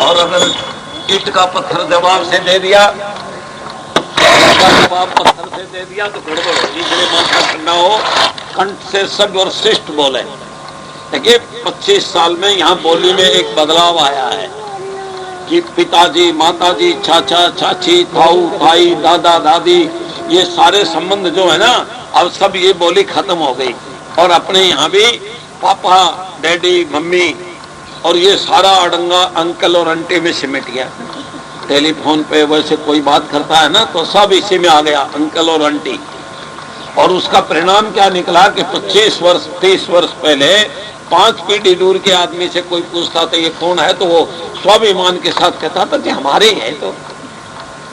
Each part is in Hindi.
और अगर ईंट का पत्थर जवाब से दे दिया, जवाब पत्थर से दे दिया तो गड़बड़ होगी। इसलिए माथा ठंडा हो, कंठ से सब और श्रेष्ठ बोले। देखिए 25 साल में यहाँ बोली में एक बदलाव आया है कि पिताजी, माताजी, चाचा, चाची, ताऊ, ताई, दादा, दादी, ये सारे संबंध जो है ना, अब सब ये बोली खत्म हो गई। और अपने यहाँ भी पापा, डैडी, मम्मी और ये सारा अड़ंगा अंकल और आंटी में सिमट गया। टेलीफोन पे वैसे कोई बात करता है ना तो सब इसी में आ गया, अंकल और आंटी। और उसका परिणाम क्या निकला कि 25 वर्ष 30 वर्ष पहले 5 पीढ़ी दूर के आदमी से कोई पूछता था ये कौन है, तो वो स्वाभिमान के साथ कहता था कि हमारे ही है। तो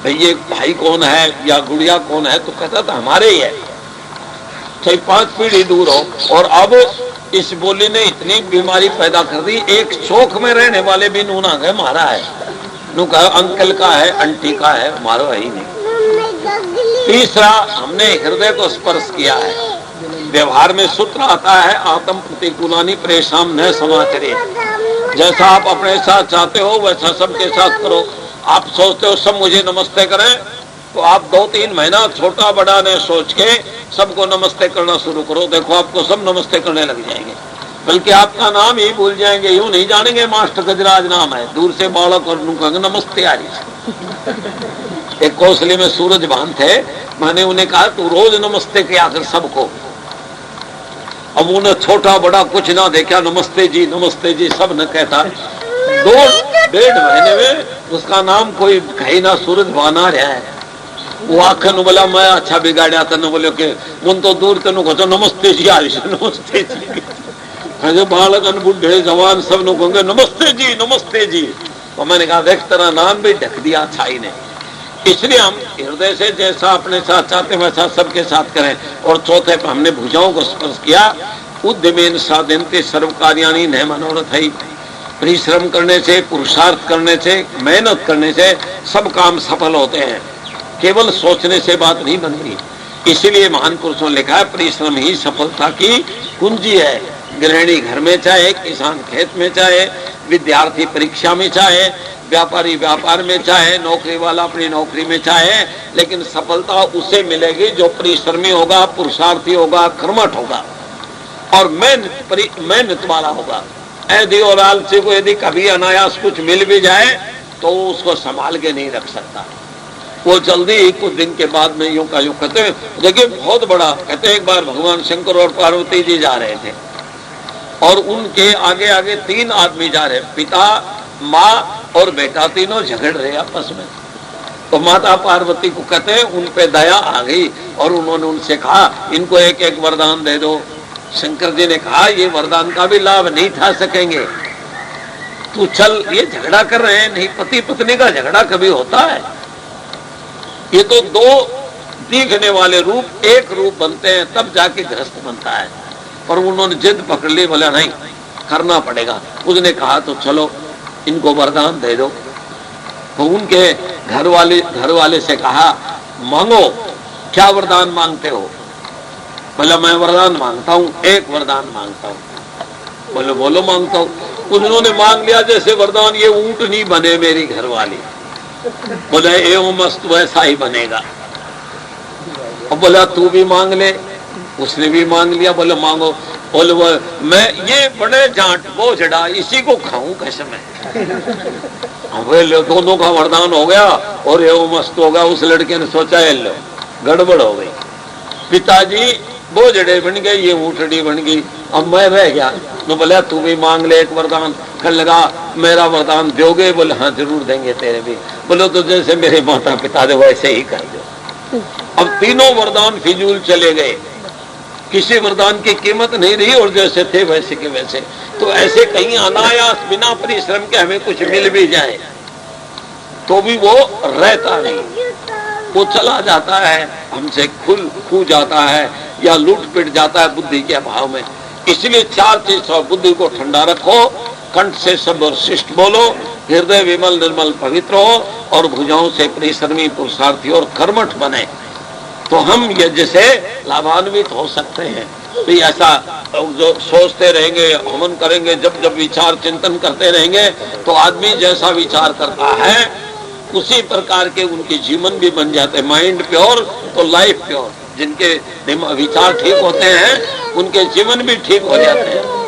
भाई ये भाई कौन है या गुड़िया कौन है, तो कहता था हमारे ही है, चाहे 5 पीढ़ी दूर हो। और अब इस बोली ने इतनी बीमारी पैदा कर दी, एक चौक में रहने वाले भी नूना गए मारा है, नू कहा अंकल का है, आंटी का है, मारो है ही नहीं। तीसरा, हमने हृदय को स्पर्श किया है। व्यवहार में सूत्र आता है आत्म प्रतिकूलानि प्रेषाम न समाचरे। जैसा आप अपने साथ चाहते हो वैसा सबके साथ करो। आप सोचते हो सब मुझे नमस्ते करें, तो आप 2-3 महीना छोटा बड़ा ने सोच के सबको नमस्ते करना शुरू करो, देखो आपको सब नमस्ते करने लग जाएंगे, बल्कि आपका नाम ही भूल जाएंगे। यूं नहीं जानेंगे मास्टर गजराज नाम है, दूर से बालक और कहेंगे नमस्ते आ रही। एक कौशली में सूरज भान थे, मैंने उन्हें कहा तू रोज नमस्ते किया कर सबको। अब उन्हें छोटा बड़ा कुछ ना देखा, नमस्ते जी सब न कहता। 2-1.5 महीने में उसका नाम कोई कहीं ना सूरज भान आ रहा है। वो आखन बोला मैं अच्छा बिगाड़ा था, न बोले के मुन तो दूर तेन को नमस्ते जी आ रही, नमस्ते जी। बालक बुढ़े जवान सब लोग कहेंगे नमस्ते जी। तो मैंने कहा देख तेरा नाम भी ढक दिया अच्छाई ने। इसलिए हम हृदय से जैसा अपने साथ चाहते वैसा सबके साथ करें। और चौथे पे हमने भुजाओं को स्पर्श किया। उद्यमेन साधनते सर्व कार्याणि न मनोरथ है। परिश्रम करने से, पुरुषार्थ करने से, मेहनत करने से सब काम सफल होते हैं, केवल सोचने से बात नहीं बनती। इसीलिए महान पुरुषों ने लिखा है परिश्रम ही सफलता की कुंजी है। गृहिणी घर में चाहे, किसान खेत में चाहे, विद्यार्थी परीक्षा में चाहे, व्यापारी व्यापार में चाहे, नौकरी वाला अपनी नौकरी में चाहे, लेकिन सफलता उसे मिलेगी जो परिश्रमी होगा, पुरुषार्थी होगा, कर्मठ होगा और मेहनत वाला होगा। यदि और आलसी को यदि कभी अनायास कुछ मिल भी जाए तो उसको संभाल के नहीं रख सकता, वो जल्दी ही कुछ दिन के बाद में यूं का यूं कहते हैं। देखिए बहुत बड़ा कहते हैं, एक बार भगवान शंकर और पार्वती जी जा रहे थे और उनके आगे आगे 3 आदमी जा रहे, पिता, माँ और बेटा, तीनों झगड़ रहे आपस में। तो माता पार्वती को कहते हैं उन पे दया आ गई और उन्होंने उनसे कहा इनको एक एक वरदान दे दो। शंकर जी ने कहा ये वरदान का भी लाभ नहीं उठा सकेंगे, तू चल, ये झगड़ा कर रहे हैं, नहीं पति पत्नी का झगड़ा कभी होता है, ये तो 2 दिखने वाले रूप एक रूप बनते हैं तब जाके गृहस्थ बनता है। पर उन्होंने जिद पकड़ ली, बोला नहीं करना पड़ेगा। उसने कहा तो चलो इनको वरदान दे दो। तो उनके घर वाले से कहा मांगो, क्या वरदान मांगते हो? बोला मैं वरदान मांगता हूँ, एक वरदान मांगता हूँ। बोलो बोलो मांगता हूँ। उन्होंने मांग लिया जैसे वरदान ये ऊंट नहीं बने मेरी घरवाली। बोला एवं मस्त वैसा ही बनेगा। और बोला तू भी मांग ले, उसने भी मांग लिया। बोले मांगो। बोले वो मैं ये बड़े जांट बोझड़ा इसी को खाऊं कैसे मैं? दोनों का वरदान हो गया और एवं मस्त हो गया। उस लड़के ने सोचा लो गड़बड़ हो गई, पिताजी बोझड़े बन गए, ये ऊँटड़ी बन गई, अब मैं रह गया। तो बोला तू भी मांग ले एक वरदान। कहने लगा मेरा वरदान दोगे? बोले हाँ जरूर देंगे तेरे भी। बोलो तो जैसे मेरे माता पिता थे वैसे ही कर दो। अब तीनों वरदान फिजूल चले गए, किसी वरदान की कीमत नहीं रही और जैसे थे वैसे के वैसे। तो ऐसे कहीं अनायास बिना परिश्रम के हमें कुछ मिल भी जाए तो भी वो रहता नहीं, वो चला जाता है, हमसे खो जाता है या लूट पिट जाता है बुद्धि के अभाव में। इसलिए 4 चीज, बुद्धि को ठंडा रखो, कंठ से शब्द और शिष्ट बोलो, हृदय विमल निर्मल पवित्र हो और भुजाओं से परिश्रमी पुरुषार्थी और कर्मठ बने, तो हम यज्ञ से लाभान्वित हो सकते हैं। तो ऐसा जो सोचते रहेंगे, हवन करेंगे, जब जब विचार चिंतन करते रहेंगे तो आदमी जैसा विचार करता है उसी प्रकार के उनके जीवन भी बन जाते हैं। माइंड प्योर तो लाइफ प्योर। जिनके विचार ठीक होते हैं उनके जीवन भी ठीक हो जाते हैं।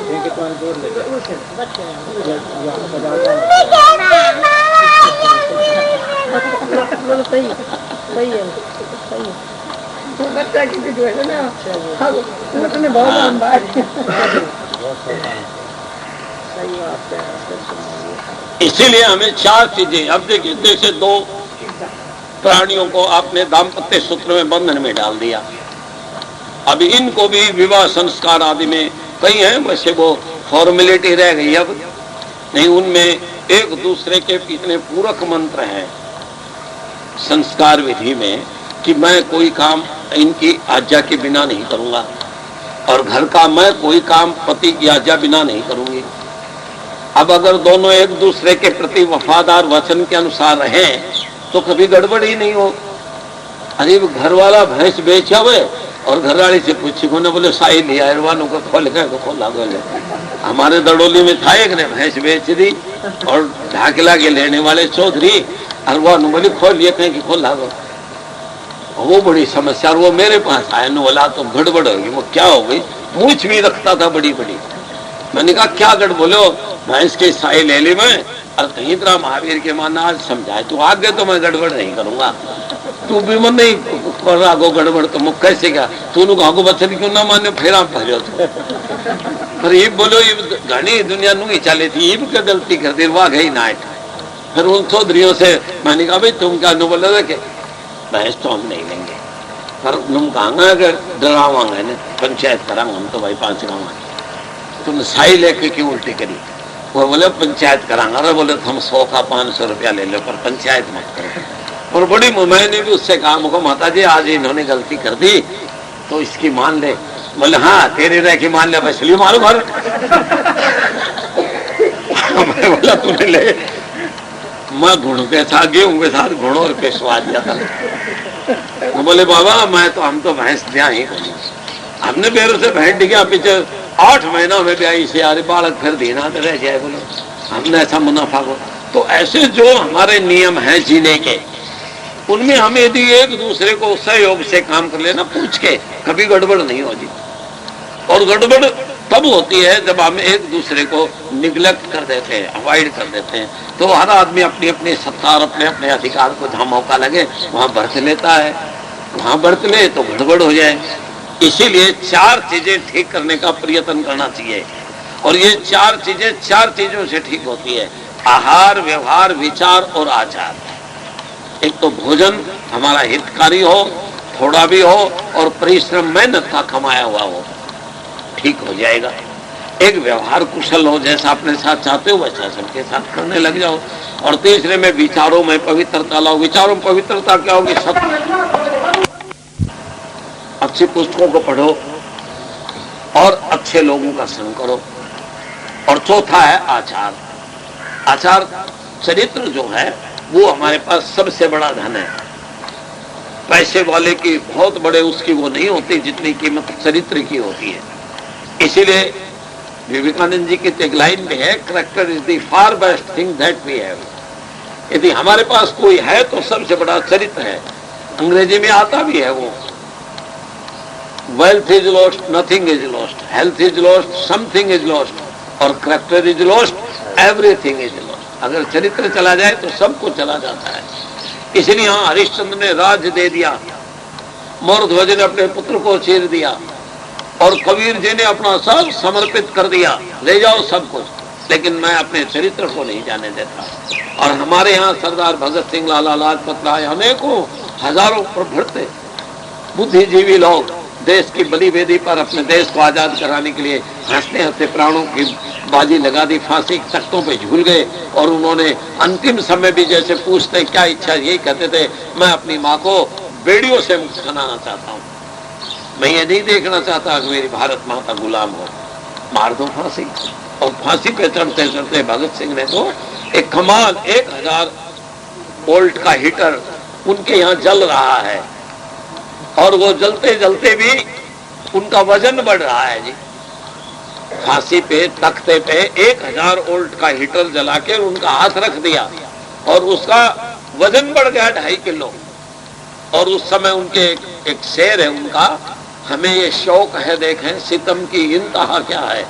इसीलिए हमें चार चीजें, अब देखिए जैसे दो प्राणियों को आपने दाम्पत्य सूत्र में बंधन में डाल दिया, अब इनको भी विवाह संस्कार आदि में कई हैं, वैसे वो फॉर्मेलिटी रह गई अब नहीं। उनमें एक दूसरे के कितने पूरक मंत्र हैं संस्कार विधि में कि मैं कोई काम इनकी आज्ञा के बिना नहीं करूंगा, और घर का मैं कोई काम पति की आज्ञा बिना नहीं करूंगी। अब अगर दोनों एक दूसरे के प्रति वफादार वचन के अनुसार रहें तो कभी गड़बड़ ही नहीं हो। अरे घर वाला भैंस बेचा हुए और घरवाली से पूछी को ना, बोले साई लिया अरवानों को खोल गए तो खोला बोले। हमारे दड़ोली में था एक ने भैंस बेच दी और ढाकिला के लेने वाले चौधरी अरवानों बोले खोल लिए कहीं की खोला गो। वो बड़ी समस्या, वो मेरे पास आया न, बोला तो गड़बड़ होगी। वो क्या हो गई, मूछ भी रखता था बड़ी बड़ी। मैंने कहा क्या गड़ बोलो, भैंस की साई ले ली मैं, और कहीं तरह महावीर के माना आज समझाए तू आगे तो मैं गड़बड़ नहीं करूंगा, तू भी मन नहीं कर रहा गो गड़बड़ तो मुख कैसे क्या तू आगो बचन क्यों ना माने, फिर आप भरे तो पर ये बोलो ये घनी दुनिया नू ही चले थी, ये भी गलती कर दी वाह गई नाइट। फिर उन चौधरियों से मैंने कहा भाई तुम क्या नु बोले थे भैंस तो हम नहीं लेंगे, पर तुम कहांगा अगर डरावांगे न पंचायत करांगे हम तो भाई 5 गाँव तुम साई लेके क्यों उल्टी करी। वो बोले पंचायत करांगा। अरे बोले हम 100 का 500 रुपया ले लो पर पंचायत मत करो। और बड़ी मैंने भी उससे कहा मुझको माता जी आज इन्होंने गलती कर दी तो इसकी मान ले। बोले हाँ तेरे रह की मान ले, इसलिए मारो घर। बोला तूने ले, मैं घुड़ के साथ गेहूं के साथ घुड़ो और पेशवा दिया था। बोले बाबा मैं तो हम तो भैंस दिया ही हमने बेरों से भैंस दिया पीछे 8 महीना में ब्याई से यार बालक फिर देना तो रह जाए। बोलो हमने ऐसा मुनाफा को तो ऐसे जो हमारे नियम हैं जीने के उनमें हम यदि एक दूसरे को सहयोग से काम कर लेना पूछ के कभी गड़बड़ नहीं होती। और गड़बड़ तब होती है जब हम एक दूसरे को निग्लेक्ट कर देते हैं, अवॉइड कर देते हैं। तो हर आदमी अपनी अपनी सत्ता और अपने अपने अधिकार को जहां मौका लगे वहां बरत लेता है, वहां बरत ले तो गड़बड़ हो जाए। इसीलिए 4 चीजें ठीक करने का प्रयत्न करना चाहिए। और ये 4 चीजें 4 चीजों से ठीक होती है, आहार व्यवहार विचार और आचार। एक तो भोजन हमारा हितकारी हो, थोड़ा भी हो और परिश्रम मेहनत का कमाया हुआ हो, ठीक हो जाएगा। एक व्यवहार कुशल हो, जैसा अपने साथ चाहते हो वैसा सबके साथ करने लग जाओ। और तीसरे में विचारों में पवित्रता लाओ। विचारों में पवित्रता क्या होगी, सत्य, अच्छी पुस्तकों को पढ़ो और अच्छे लोगों का संग करो। और चौथा है आचार। आचार चरित्र जो है वो हमारे पास सबसे बड़ा धन है। पैसे वाले की बहुत बड़े उसकी वो नहीं होती जितनी कीमत चरित्र की होती है। इसीलिए विवेकानंद जी की एक लाइन में है, character is the far best thing that we have. यदि हमारे पास कोई है तो सबसे बड़ा चरित्र है। अंग्रेजी में आता भी है वो, wealth is lost, nothing is lost, health is lost, something is lost, और character is lost, everything is lost. अगर चरित्र चला जाए तो सब कुछ चला जाता है। इसलिए यहाँ हरिश्चंद्र ने राज्य दे दिया, मौर्ध्वज ने अपने पुत्र को चीर दिया, और कबीर जी ने अपना सब समर्पित कर दिया, ले जाओ सब कुछ, लेकिन मैं अपने चरित्र को नहीं जाने देता। और हमारे यहाँ सरदार भगत सिंह, लाला लाजपत राय, अनेकों हजारों प्रभृत बुद्धिजीवी लोग देश की बलि वेदी पर अपने देश को आजाद कराने के लिए हंसते हंसते प्राणों की बाजी लगा दी, फांसी के तख्तों पे झूल गए। और उन्होंने अंतिम समय भी जैसे पूछते क्या इच्छा, यही कहते थे मैं अपनी माँ को बेड़ियों से मुक्त कराना चाहता हूँ, मैं ये नहीं देखना चाहता कि मेरी भारत माता गुलाम हो, मार दो फांसी। और फांसी पे चढ़ते चढ़ते भगत सिंह ने तो एक कमाल 1000 वोल्ट का हीटर उनके यहाँ जल रहा है, और वो जलते जलते भी उनका वजन बढ़ रहा है जी। फांसी पे तख्ते पे 1000 वोल्ट का हीटर जला के उनका हाथ रख दिया और उसका वजन बढ़ गया 2.5 किलो। और उस समय उनके एक शेर है उनका, हमें ये शौक है देखें सितम की इंतहा क्या है,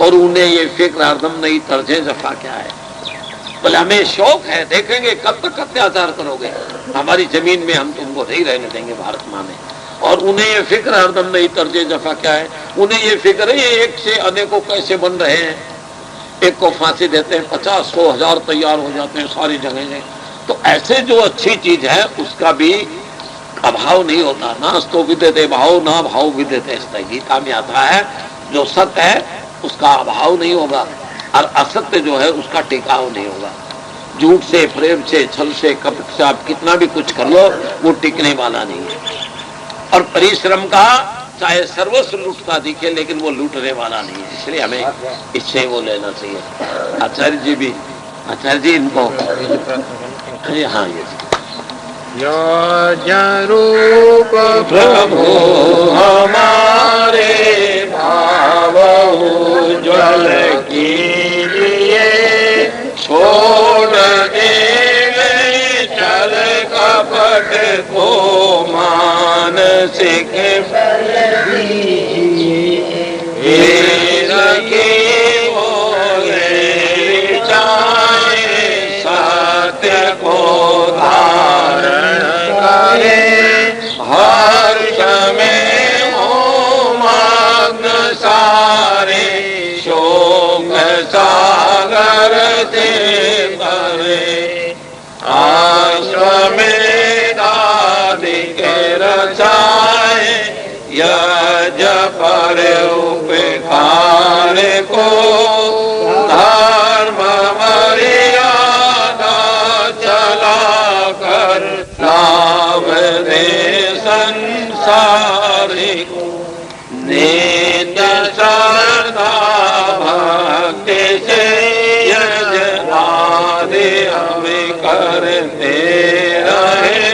और उन्हें ये फिक्र हरदम नहीं तर्जे जफा क्या है। बोले हमें शौक है, देखेंगे कब तक अत्याचार करोगे, हमारी जमीन में हम तुमको नहीं रहने देंगे भारत माँ में। और उन्हें ये फिक्र हरदम नहीं तर्जे जफा क्या है, उन्हें ये फिक्र है ये एक से अनेकों कैसे बन रहे हैं। एक को फांसी देते हैं 50-100 हजार तैयार हो जाते हैं सारी जगह। तो ऐसे जो अच्छी चीज है उसका भी अभाव नहीं होता। नास्तो विद्यते भाव ना भाव विद्यते अस्ति, गीता में आता है जो सत्य है उसका अभाव नहीं होगा और असत्य जो है उसका टिकाव नहीं होगा। झूठ से, प्रेम से, छल से, कपट से आप कितना भी कुछ कर लो वो टिकने वाला नहीं है। और परिश्रम का चाहे सर्वस्व लूटता दिखे लेकिन वो लूटने वाला नहीं है, इसलिए हमें इससे वो लेना चाहिए। आचार्य जी भी, आचार्य जी इनको हाँ ये रूप प्रभु हमारे भाव उज्ज्वल कीजिए, छोड़ देवे छल कपट को मानसिक बल दीजिए। सत्य को धारण करे, हर्ष में हो मग्न सारे, शोक सागर से करे। आश्रमेध आदि के रचाए, यज पर उपकार को, धर्म मर्यादा चला कर लाभ दे संसारी को। नित्य श्रद्धा भक्ति से यज आदि हमें करते रहे,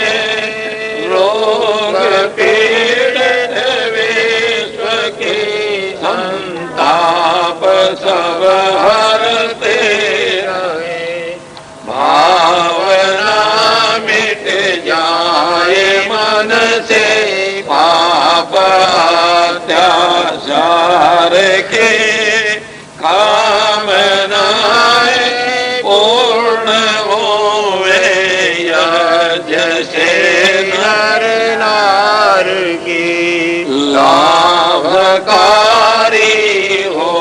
रोग पीड़ित विश्व की संताप सब हरते रहे। भावना मिट जाए मन से, पाप अत्याचार के कामनाएं पूर्ण होवे, यज्ञ से नर नार की लाभकारी हो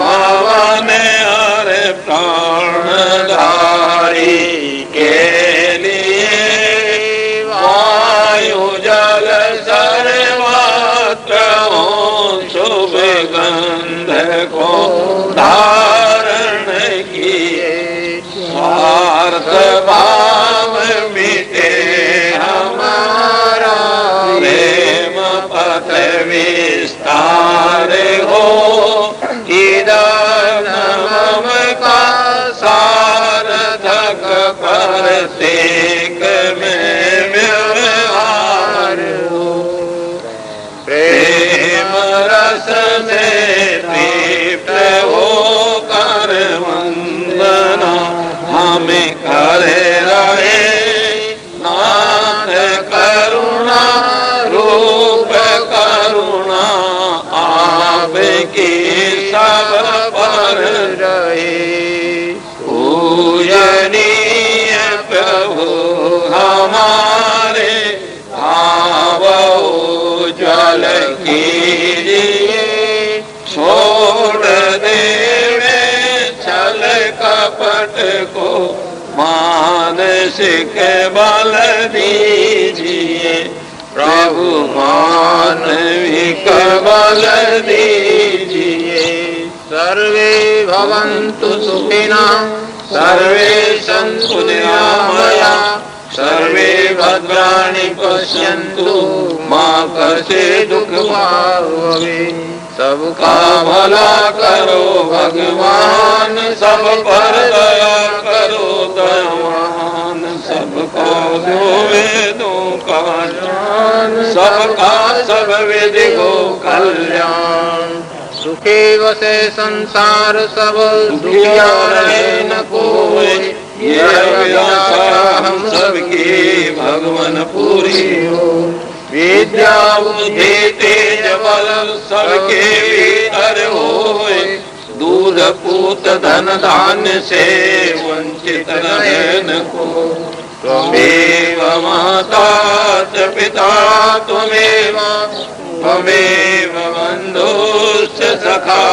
हवन हर प्राणधारी के लिए। वायु जल सर्वत्र हो शुभ गंध को धारण किए, स्वार्थ भाव मिटे हमारा, प्रेम पथ विस्तार हो, इधर नम का सार्थक प्रत्येक में व्यवहार हो। प्रेम रस में तृप्त होकर वंदना हमें करे रहे, नाथ करुणा रूप करुणा आपकी सब पर रहे। पूजनीय प्रभु हमारे भाव उज्ज्वल कीजिए, छोड़ देवे छल कपट को मानसिक बल दीजिए। प्रभु मानविक बल दीजिए। सर्वे भवन्तु सुखिनः, सर्वे सन्तु निरामयाः, सर्वे भद्राणि पश्यन्तु मा कश्चित् दुःख भाग् भवेत्। सबका भला करो भगवान, सब पर दया करो दयावान। सबका जो वेदों का ज्ञान, सबका सब विधि हो कल्याण। सुखी वसे संसार सब दुखिया रहे न कोई, ये अभिलाषा हम सबकी भगवन पूरी हो। विद्या बुद्धि तेज बल सबके भीतर होए, दूध पूत धन धान्य से वंचित रहे न को। त्वमेव माता च पिता त्वमेव, त्वमेव बन्धुश्च सखा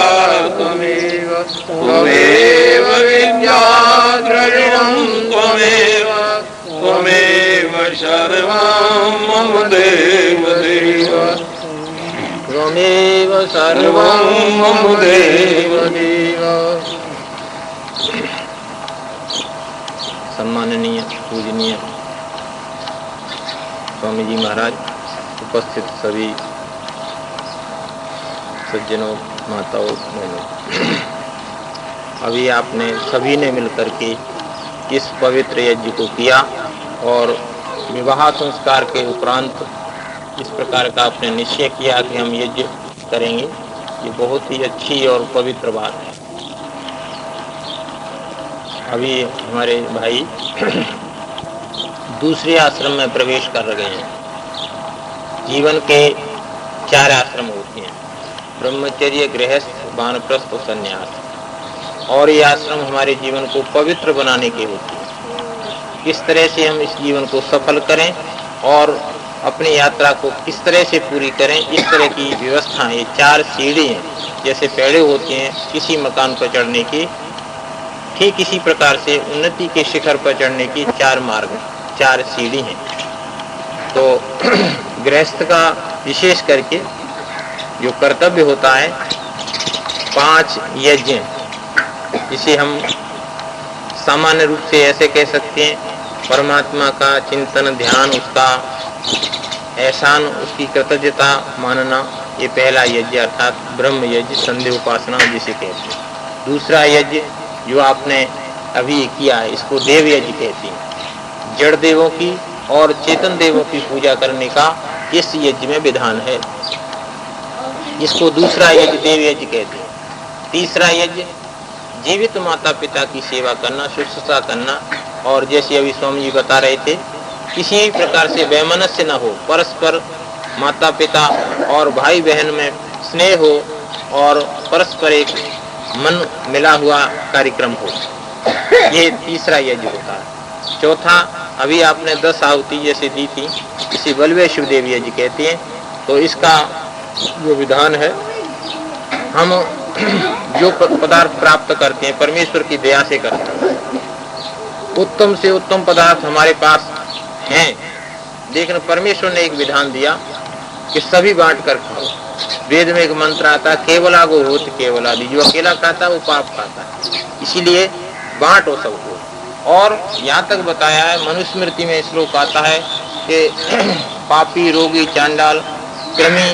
त्वमेव, त्वमेव विद्या द्रविणं त्वमेव, त्वमेव सर्वं मम देव देव, त्वमेव सर्वं मम देव देव। सम्माननीय पूजनीय स्वामी जी महाराज, उपस्थित सभी सज्जनों, माताओं, बहनों, अभी आपने सभी ने मिलकर के इस पवित्र यज्ञ को किया और विवाह संस्कार के उपरांत इस प्रकार का आपने निश्चय किया कि हम यज्ञ करेंगे। ये बहुत ही अच्छी और पवित्र बात है। अभी हमारे भाई दूसरे आश्रम में प्रवेश कर गए हैं। जीवन के 4 आश्रम होते हैं, ब्रह्मचर्य, गृहस्थ, वानप्रस्थ और संन्यास। और ये आश्रम हमारे जीवन को पवित्र बनाने के होते हैं। किस तरह से हम इस जीवन को सफल करें और अपनी यात्रा को किस तरह से पूरी करें, इस तरह की व्यवस्था है। 4 सीढ़ी हैं, जैसे पेड़े होते हैं किसी मकान पर चढ़ने की, ठीक इसी प्रकार से उन्नति के शिखर पर चढ़ने की 4 मार्ग, 4 सीढ़ी हैं। तो गृहस्थ का विशेष करके जो कर्तव्य होता है, 5 यज्ञ, जिसे हम सामान्य रूप से ऐसे कह सकते हैं, परमात्मा का चिंतन, ध्यान, उसका एहसान, उसकी कृतज्ञता मानना, ये पहला यज्ञ अर्थात ब्रह्म यज्ञ, संध्या उपासना जिसे कहते हैं। दूसरा यज्ञ जो आपने अभी किया है, इसको देव यज्ञ कहते हैं। जड़ देवों की और चेतन देवों की पूजा करने का इस यज्ञ में विधान है, इसको दूसरा यज्ञ देव यज्ञ कहते हैं। तीसरा यज्ञ जीवित माता पिता की सेवा करना, शुश्रूषा करना, और जैसे अभी स्वामी जी बता रहे थे, किसी भी प्रकार से वैमनस्य न हो, परस्पर माता पिता और भाई बहन में स्नेह हो और परस्पर एक मन मिला हुआ कार्यक्रम हो, ये तीसरा यज्ञ होता है। चौथा, अभी आपने 10 आहुति जैसे दी थी, इसे बलवे शिवदेव यज्ञ कहते हैं। तो इसका जो विधान है, हम जो पदार्थ प्राप्त करते हैं परमेश्वर की दया से करते हैं। उत्तम से उत्तम पदार्थ हमारे पास हैं, लेकिन परमेश्वर ने एक विधान दिया कि सभी बांट कर खाओ। वेद में एक मंत्र आता है, केवला गो होत केवलादि, जो अकेला खाता है वो पाप खाता है, इसीलिए बांटो सबको। और यहाँ तक बताया है, मनुस्मृति में श्लोक आता है कि पापी, रोगी, चांडाल, कृमि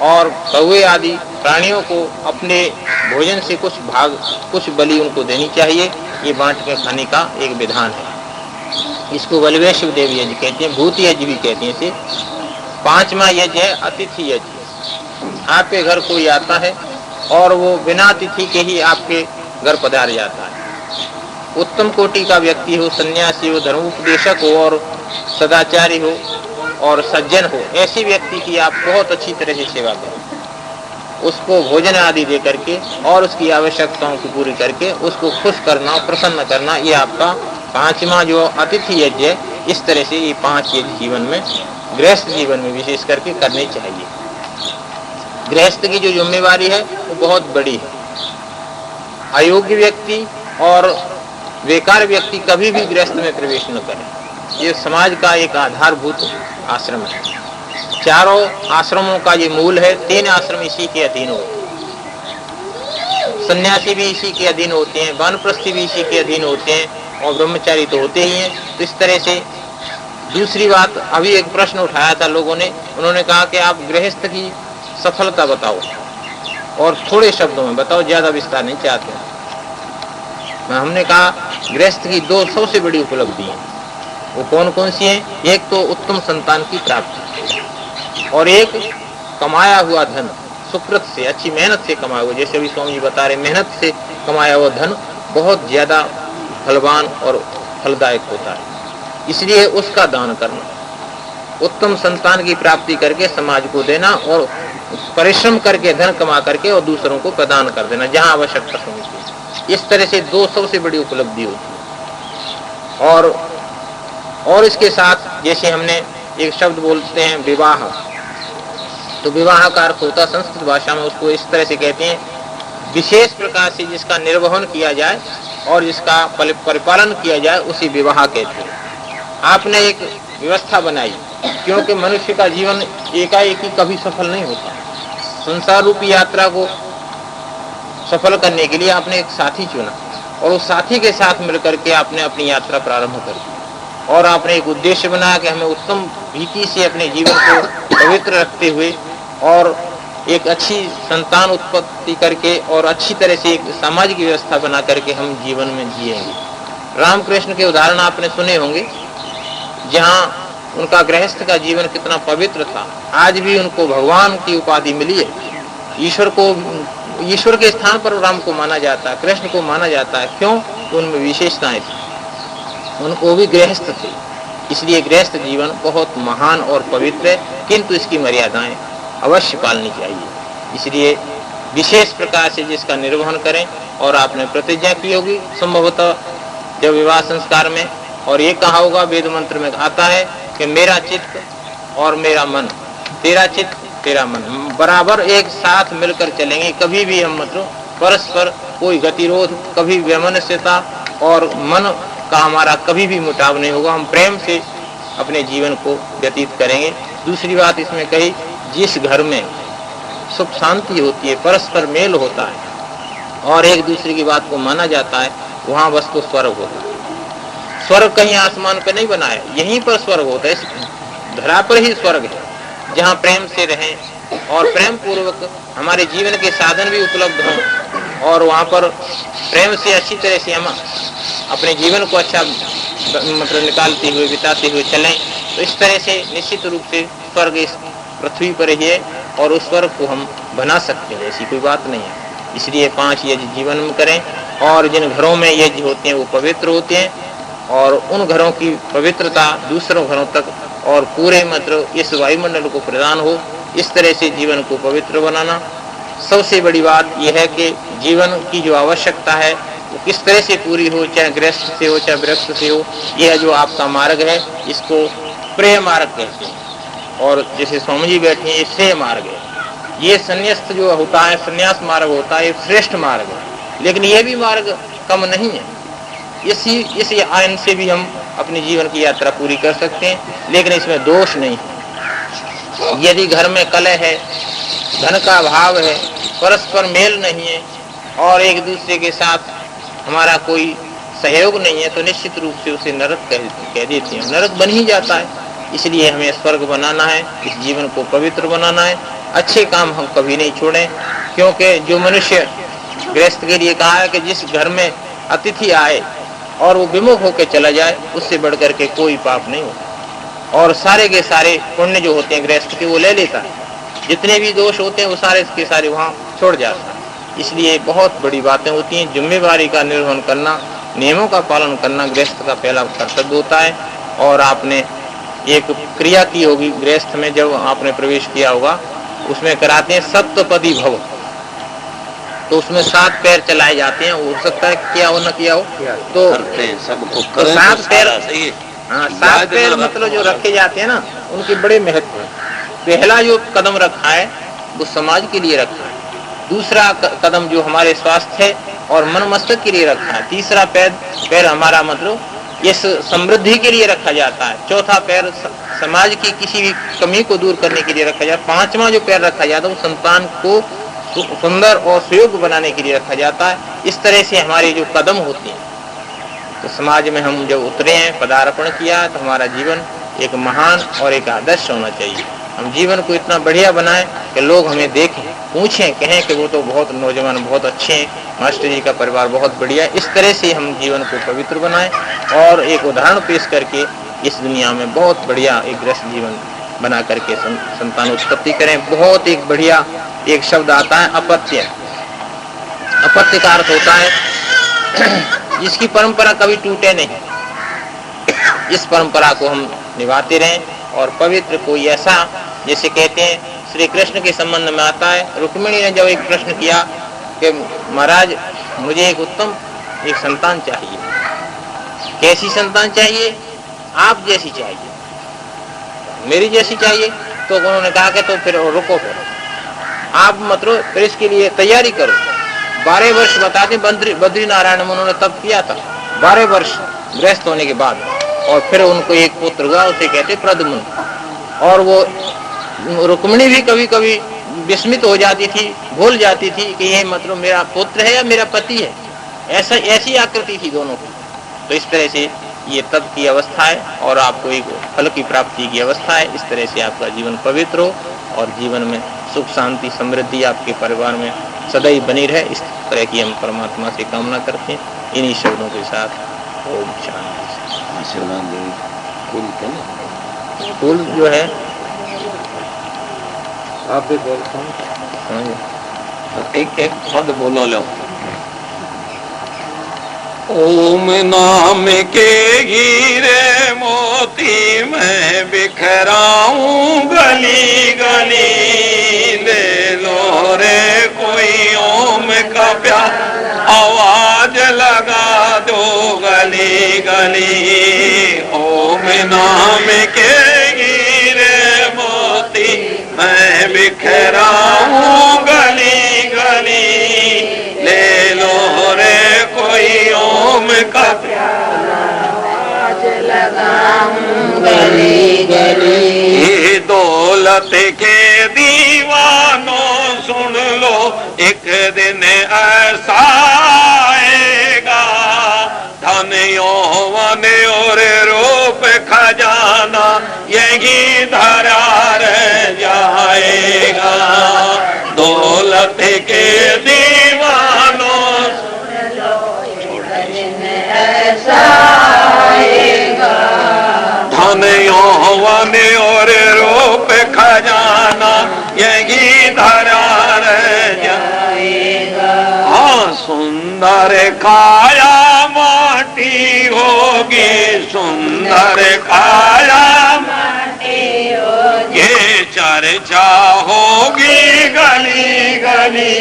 और कौवे आदि प्राणियों को अपने भोजन से कुछ बलि उनको देनी चाहिए। ये बांट के खाने का एक विधान है। इसको बलवे शिवदेव यज्ञ कहते हैं, भूत यज्ञ भी कहते हैं इसे। 5वां यज्ञ है अतिथि यज्ञ। आपके घर कोई आता है और वो बिना अतिथि के ही आपके घर पधार जाता है। उत्तम कोटि का व्यक्ति हो, सन्यासी हो, धर्मोपदेशक हो और सदाचारी हो और सज्जन हो, ऐसे व्यक्ति की आप बहुत अच्छी तरह से सेवा करें। उसको भोजन आदि दे करके और उसकी आवश्यकताओं को पूरी करके उसको खुश करना, प्रसन्न करना, ये आपका 5वां जो अतिथि यज्ञ है। इस तरह से ये 5 यज्ञ जीवन में, गृहस्थ जीवन में विशेष करके करने चाहिए। गृहस्थ की जो जिम्मेवारी है वो बहुत बड़ी है। अयोग्य व्यक्ति और बेकार व्यक्ति कभी भी गृहस्थ में प्रवेश न करें। ये समाज का एक आधारभूत आश्रम है। 4 आश्रमों का ये मूल है। 3 आश्रम इसी के अधीन होते हैं, सन्यासी भी इसी के अधीन होते हैं, वानप्रस्थी भी इसी के अधीन होते हैं और ब्रह्मचारी तो होते ही हैं। तो इस तरह से दूसरी बात, अभी एक प्रश्न उठाया था लोगों ने, उन्होंने कहा कि आप गृहस्थ की सफलता बताओ और थोड़े शब्दों में बताओ, ज्यादा विस्तार नहीं चाहते। हमने कहा गृहस्थ की 2 सबसे बड़ी उपलब्धि है। वो कौन कौन सी हैं? एक तो उत्तम संतान की प्राप्ति और एक कमाया हुआ धन, सुकृत से, अच्छी मेहनत से कमाया हुआ, जैसे अभी स्वामी जी बता रहे, मेहनत से कमाया हुआ धन बहुत ज्यादा फलवान और फलदायक होता है। इसलिए उसका दान करना, उत्तम संतान की प्राप्ति करके समाज को देना और परिश्रम करके धन कमा करके और दूसरों को प्रदान कर देना जहां आवश्यकता समझती। इस तरह से दो सबसे बड़ी उपलब्धि होती है। और इसके साथ जैसे हमने एक शब्द बोलते हैं विवाह, तो विवाह का अर्थ होता है संस्कृत भाषा में उसको इस तरह से कहते हैं, विशेष प्रकार से जिसका निर्वहन किया जाए और जिसका परिपालन किया जाए उसी विवाह कहते हैं। आपने एक व्यवस्था बनाई, क्योंकि मनुष्य का जीवन एकाएक ही कभी सफल नहीं होता। संसार रूपी यात्रा को सफल करने के लिए आपने एक साथी चुना और उस साथी के साथ मिलकर के आपने अपनी यात्रा प्रारंभ कर दी और आपने एक उद्देश्य बनाया कि हमें उत्तम रीति से अपने जीवन को पवित्र रखते हुए और एक अच्छी संतान उत्पत्ति करके और अच्छी तरह से एक सामाजिक व्यवस्था बना करके हम जीवन में जिएंगे। रामकृष्ण के उदाहरण आपने सुने होंगे, जहाँ उनका गृहस्थ का जीवन कितना पवित्र था। आज भी उनको भगवान की उपाधि मिली है। ईश्वर के स्थान पर राम को माना जाता है, कृष्ण को माना जाता है। क्यों? तो उनमें विशेषताएं थी, उनको भी गृहस्थ थे। इसलिए गृहस्थ जीवन बहुत महान और पवित्र है, किंतु इसकी मर्यादाएं अवश्य पालनी चाहिए। इसलिए विशेष प्रकार से जिसका निर्वहन करें। और आपने प्रतिज्ञा की होगी संभवतः जब विवाह संस्कार में, और ये कहा होगा वेद मंत्र में आता है कि मेरा चित्त और मेरा मन, तेरा चित्त तेरा मन बराबर एक साथ मिलकर चलेंगे। कभी भी हम मतलब परस्पर कोई गतिरोध, कभी वैमनस्यता और मन का हमारा कभी भी मुटाव नहीं होगा। हम प्रेम से अपने जीवन को व्यतीत करेंगे। दूसरी बात इसमें कही, जिस घर में सुख शांति होती है, परस्पर मेल होता है और एक दूसरे की बात को माना जाता है, वहाँ वस्तु स्वर्ग होता है। स्वर्ग कहीं आसमान पर नहीं बना है, यहीं पर स्वर्ग होता है। इस धरा पर ही स्वर्ग है, जहाँ प्रेम से रहें और प्रेम पूर्वक हमारे जीवन के साधन भी उपलब्ध हों और वहाँ पर प्रेम से अच्छी तरह से हम अपने जीवन को अच्छा मतलब निकालते हुए बिताते हुए चलें। तो इस तरह से निश्चित रूप से स्वर्ग इस पृथ्वी पर ही है और उस स्वर्ग को हम बना सकते हैं, ऐसी कोई बात नहीं है। इसलिए 5 यज्ञ जीवन में करें और जिन घरों में यज्ञ होते हैं वो पवित्र होते हैं और उन घरों की पवित्रता दूसरों घरों तक और पूरे मतलब इस वायुमंडल को प्रदान हो। इस तरह से जीवन को पवित्र बनाना। सबसे बड़ी बात यह है कि जीवन की जो आवश्यकता है वो किस तरह से पूरी हो, चाहे गृहस्थ से हो चाहे गृहस्थ से हो। यह जो आपका मार्ग है इसको प्रेय मार्ग कहते हैं और जैसे स्वामी जी बैठे हैं ये श्रेय मार्ग है। ये संन्यास्त जो होता है, संन्यास मार्ग होता है, ये श्रेष्ठ मार्ग है। लेकिन ये भी मार्ग कम नहीं है। इस आयन से भी हम अपने जीवन की यात्रा पूरी कर सकते हैं, लेकिन इसमें दोष नहीं है। यदि घर में कलह है, धन का अभाव है, परस्पर मेल नहीं है और एक दूसरे के साथ हमारा कोई सहयोग नहीं है, तो निश्चित रूप से उसे नरक कह देते हैं, नरक बन ही जाता है। इसलिए हमें स्वर्ग बनाना है, इस जीवन को पवित्र बनाना है। अच्छे काम हम कभी नहीं छोड़ें, क्योंकि जो मनुष्य गृहस्थ के लिए कहा है कि जिस घर में अतिथि आए और वो विमुख होकर चला जाए, उससे बढ़कर के कोई पाप नहीं होता और सारे के सारे पुण्य जो होते हैं गृहस्थ के वो ले लेता है। जितने भी दोष होते हैं वो सारे के सारे वहाँ छोड़ जाता है। इसलिए बहुत बड़ी बातें होती हैं। जिम्मेवारी का निर्वहन करना, नियमों का पालन करना गृहस्थ का पहला कर्तव्य होता है। और आपने एक क्रिया की होगी गृहस्थ में, जब आपने प्रवेश किया होगा उसमें कराते हैं सप्तपदी भव, तो उसमें 7 पैर चलाए जाते हैं। हो सकता है किया हो न किया हो तो 7 पैर, हाँ 7 पैर मतलब जो रखे जाते हैं ना, उनके बड़े महत्व है। पहला जो कदम रखा है वो समाज के लिए रखा है, दूसरा कदम जो हमारे स्वास्थ्य और मन मस्तिष्क के लिए रखा है, तीसरा पैर हमारा मतलब इस समृद्धि के लिए रखा जाता है, चौथा पैर समाज की किसी भी कमी को दूर करने के लिए रखा जाता है, पांचवा जो पैर रखा जाता है वो संतान को सुंदर और सुयोग्य बनाने के लिए रखा जाता है। इस तरह से हमारे जो कदम होते हैं, तो समाज में हम जब उतरे हैं, पदार्पण किया, तो हमारा जीवन एक महान और एक आदर्श होना चाहिए। हम जीवन को इतना बढ़िया बनाएं कि लोग हमें देखें, पूछें, कहें कि वो तो बहुत नौजवान बहुत अच्छे हैं, मास्टर जी का परिवार बहुत बढ़िया है। इस तरह से हम जीवन को पवित्र बनाएं और एक उदाहरण पेश करके इस दुनिया में बहुत बढ़िया एक गृहस्थ जीवन बना करके संतान उत्पत्ति करें। बहुत एक बढ़िया एक शब्द आता है अपत्य। अपत्य का अर्थ होता है जिसकी परंपरा कभी टूटे नहीं। इस परंपरा को हम निभाते रहें और पवित्र कोई ऐसा, जैसे कहते हैं श्री कृष्ण के संबंध में आता है, रुक्मिणी ने जब एक प्रश्न किया कि महाराज मुझे एक उत्तम एक संतान चाहिए, कैसी संतान चाहिए? आप जैसी चाहिए, मेरी जैसी चाहिए। तो उन्होंने कहा कि तो फिर रुको, फिर आप मतलब फिर इसके लिए तैयारी करो। 12 वर्ष बताते बद्री नारायण में उन्होंने तप किया था, 12 वर्ष गृहस्थ होने के बाद, और फिर उनको एक पुत्र हुआ, उसे कहते प्रद्युम्न। और वो रुक्मिणी भी कभी कभी विस्मित हो जाती थी, भूल जाती थी कि ये मतलब मेरा पुत्र है या मेरा पति है। ऐसी आकृति थी दोनों की। तो इस तरह से ये तप की अवस्था है और आपको एक फल की प्राप्ति की अवस्था है। इस तरह से आपका जीवन पवित्र हो और जीवन में सुख शांति समृद्धि आपके परिवार में सदैव बनी रहे, इस तरह की हम परमात्मा से कामना करते हैं। इन्हीं शब्दों के साथ ओम शांति। फूल जो है आप भी बोलते हैं, एक एक शब्द बोलो लो। ओम नाम के हीरे मोती मैं बिखराऊं गली गली, ले लो रे कोई ओम का प्यार, आवाज लगा दो गली गली। ओम नाम के हीरे मोती मैं बिखराऊं गली गली, ले लो रे कोई ओम का प्यार, आवाज लगाऊं गली गली। दौलत के दीवानों सुन लो, एक दिन ऐसा आएगा, धन यौवन और रूप खजाना यही धरा रह जाएगा। दौलत के दीवानों ऐसा आएगा, धन यौवन और रूप खजाना यही धरा रह जाएगा। हाँ सुंदर काया माटी होगी, सुंदर काया माटी होगी, ये चर्चा होगी गली गली,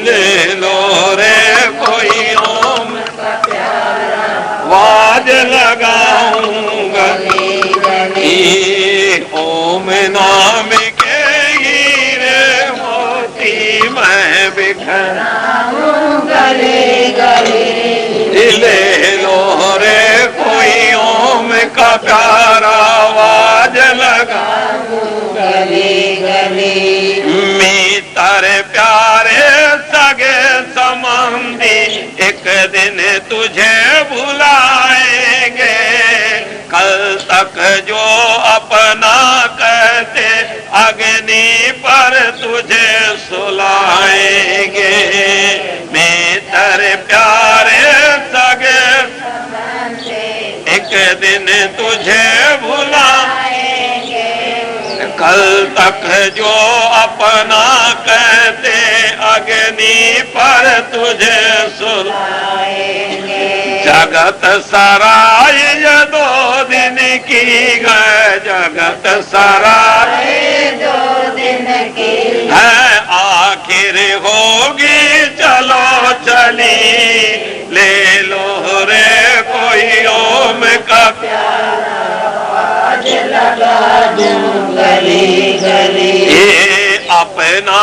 ले लो रे कोई ओम का प्यारा, आवाज लगाऊं गली गली। ओम नाम के हीरे मोती मैं बिखराऊं गली गली, ले लो रे कोई ओम का प्यारा, आवाज लगाऊं गली गली। मित्र प्यारे सगे संबंधी एक दिन तुझे बुलाएंगे, कल तक जो अपना कहते अग्नि पर तुझे सुलाएंगे। मित्र प्यारे सगे एक दिन तुझे बुलाएंगे, कल तक जो अपना कहते अग्नि पर तुझे सुलाएंगे। जगत सराय ये 2 दिन की है, जगत सराय 2 दिन की है, आखिर होगी चलो चली, ले लो रे कोई ओम का प्यारा, आवाज लगा दूं गली गली। ये अपना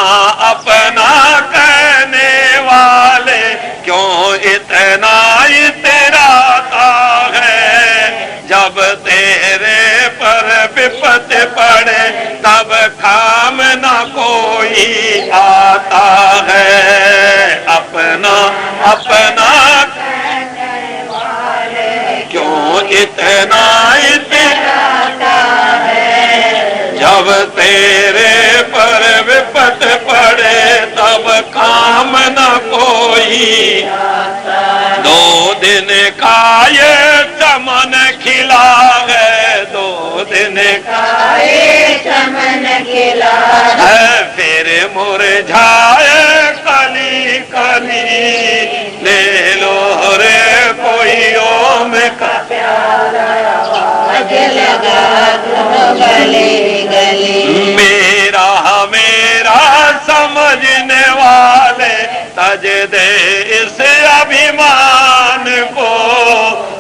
अपना कहने वाले क्यों इतना इतराता है, जब तेरे पर विपत पड़े तब काम न कोई आता है। अपना अपना कहने वाले क्यों इतना इतराता है, जब तेरे पर विपत पड़े तब काम न कोई आता। 2 दिन का ये चमन खिला है, 2 दिन निकाए चमन खिला फिर मुरझाए कली कली ले लो रे कोई ओम का प्यारा लगा गली गली मेरा मेरा समझने वाले तज दे इस अभिमान को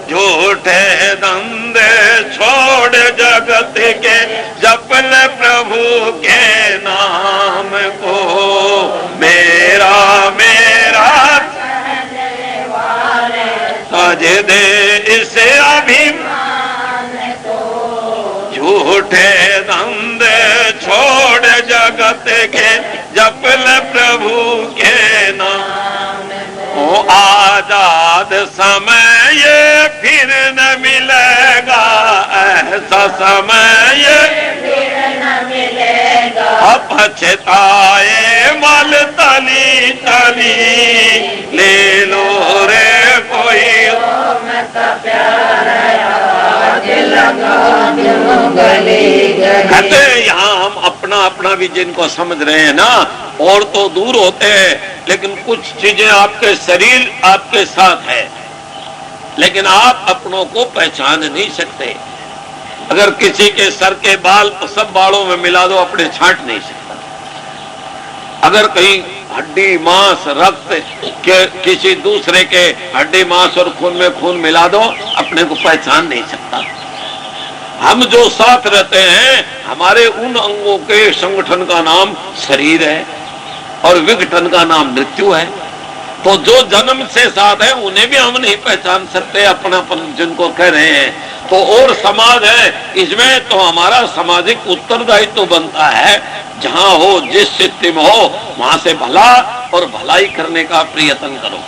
झूठे धंधे छोड़ जगत के जपल प्रभु के नाम को मेरा मेरा तज दे इस अभिमान को झूठे धंधे छोड़ जगत के जपल प्रभु के नाम ओ आजाद समय ये फिर न मिलेगा ऐसा समय ये फिर न मिलेगा पछताए मल तली तली ले लो रे कोई कहते यहाँ हम अपना अपना भी जिनको समझ रहे हैं ना और तो दूर होते हैं लेकिन कुछ चीजें आपके शरीर आपके साथ है लेकिन आप अपनों को पहचान नहीं सकते। अगर किसी के सर के बाल सब बालों में मिला दो अपने छांट नहीं सकता। अगर कहीं हड्डी मांस रक्त के किसी दूसरे के हड्डी मांस और खून में खून मिला दो अपने को पहचान नहीं सकता। हम जो साथ रहते हैं हमारे उन अंगों के संगठन का नाम शरीर है और विघटन का नाम मृत्यु है। तो जो जन्म से साथ है उन्हें भी हम नहीं पहचान सकते अपनापन जिनको कह रहे हैं। तो और समाज है इसमें तो हमारा सामाजिक उत्तरदायित्व तो बनता है जहां हो जिस स्थिति में हो वहां से भला और भलाई करने का प्रयत्न करो,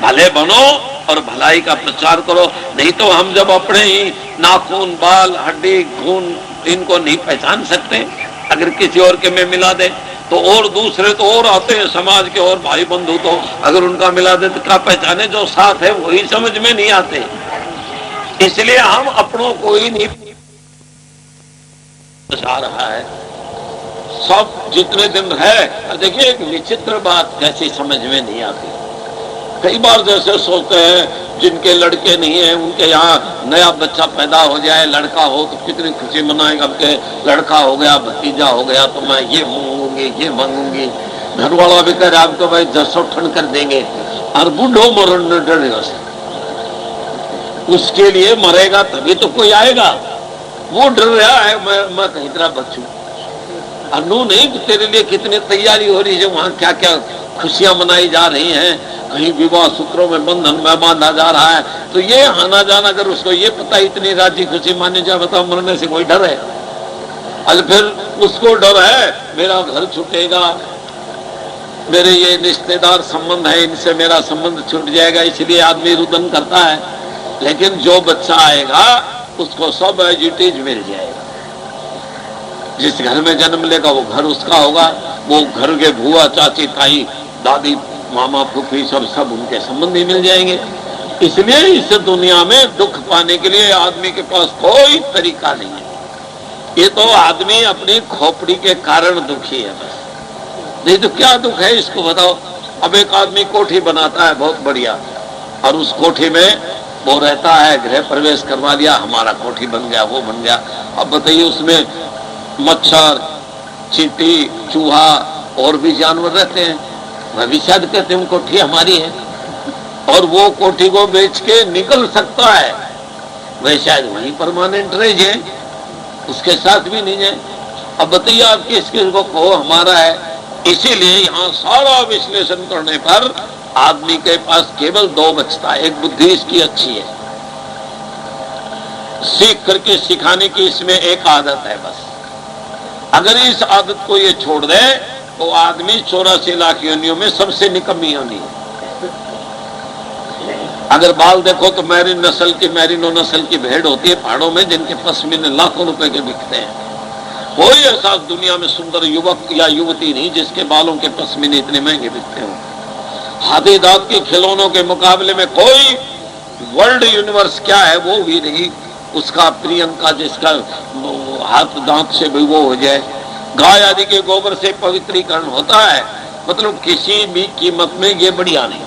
भले बनो और भलाई का प्रचार करो। नहीं तो हम जब अपने ही नाखून बाल हड्डी खून इनको नहीं पहचान सकते अगर किसी और के में मिला दे तो और दूसरे तो और आते हैं समाज के और भाई बंधु तो अगर उनका मिला दे तो क्या पहचाने। जो साथ है वही समझ में नहीं आते इसलिए हम अपनों को ही नहीं बचा रहा है। सब जितने दिन है देखिए एक विचित्र बात कैसी समझ में नहीं आती। कई बार जैसे सोचते हैं जिनके लड़के नहीं है उनके यहाँ नया बच्चा पैदा हो जाए लड़का हो तो कितनी खुशी मनाएगा। अब के लड़का हो गया भतीजा हो गया तो मैं ये मांगूंगी ये मांगूंगी। घर वाला भी कह रहा आपको भाई 10 ठन कर देंगे और बूढ़ो मरण न डरेगा उसके लिए मरेगा तभी तो कोई आएगा। वो डर रहा है मैं कहीं तरह बचूं। अनु नहीं तेरे लिए कितनी तैयारी हो रही है वहां क्या क्या खुशियां मनाई जा रही हैं। कहीं विवाह सूत्रों में बंधन में बांधा जा रहा है तो ये आना जाना अगर उसको ये पता इतनी राजी खुशी मानी जाए बताओ मरने से कोई डर है। आज फिर उसको डर है मेरा घर छूटेगा मेरे ये रिश्तेदार संबंध है इनसे मेरा संबंध छूट जाएगा इसलिए आदमी रुदन करता है। लेकिन जो बच्चा आएगा उसको सब एजिटीज मिल जाएगा। जिस घर में जन्म लेगा वो घर उसका होगा। वो घर के बुआ चाची ताई दादी मामा फूफी सब उनके संबंधी मिल जाएंगे। इसलिए इस दुनिया में दुख पाने के लिए आदमी के पास कोई तरीका नहीं है। ये तो आदमी अपनी खोपड़ी के कारण दुखी है बस। नहीं तो क्या दुख है इसको बताओ। अब एक आदमी कोठी बनाता है बहुत बढ़िया और उस कोठी में वो रहता है गृह प्रवेश करवा लिया हमारा कोठी बन गया वो बन गया। अब बताइए उसमें मच्छर चींटी चूहा और भी जानवर रहते हैं। वह भी शायद कहते हैं कोठी हमारी है और वो कोठी को बेच के निकल सकता है। वह शायद वहीं परमानेंट रह जाए उसके साथ भी नहीं जाए। अब बताइए आप किस को कहो हमारा है। इसीलिए यहाँ सारा विश्लेषण करने पर आदमी के पास केवल 2 बचता है। एक बुद्धि इसकी अच्छी है सीख करके सिखाने की इसमें एक आदत है बस। अगर इस आदत को ये छोड़ दे तो आदमी 84 लाख योनियों में सबसे निकम्मी योनि है। अगर बाल देखो तो मैरिनो नस्ल की भेड़ होती है पहाड़ों में जिनके पश्मीने लाखों रुपए के बिकते हैं। कोई ऐसा दुनिया में सुंदर युवक या युवती नहीं जिसके बालों के पश्मीने इतने महंगे बिकते हो। हाथी दांत के खिलौनों के मुकाबले में कोई वर्ल्ड यूनिवर्स क्या है वो भी नहीं उसका प्रियंका जिसका हाथ दांत से भी वो हो जाए, गाय आदि के गोबर से पवित्रीकरण होता है। मतलब किसी भी कीमत में ये बढ़िया नहीं।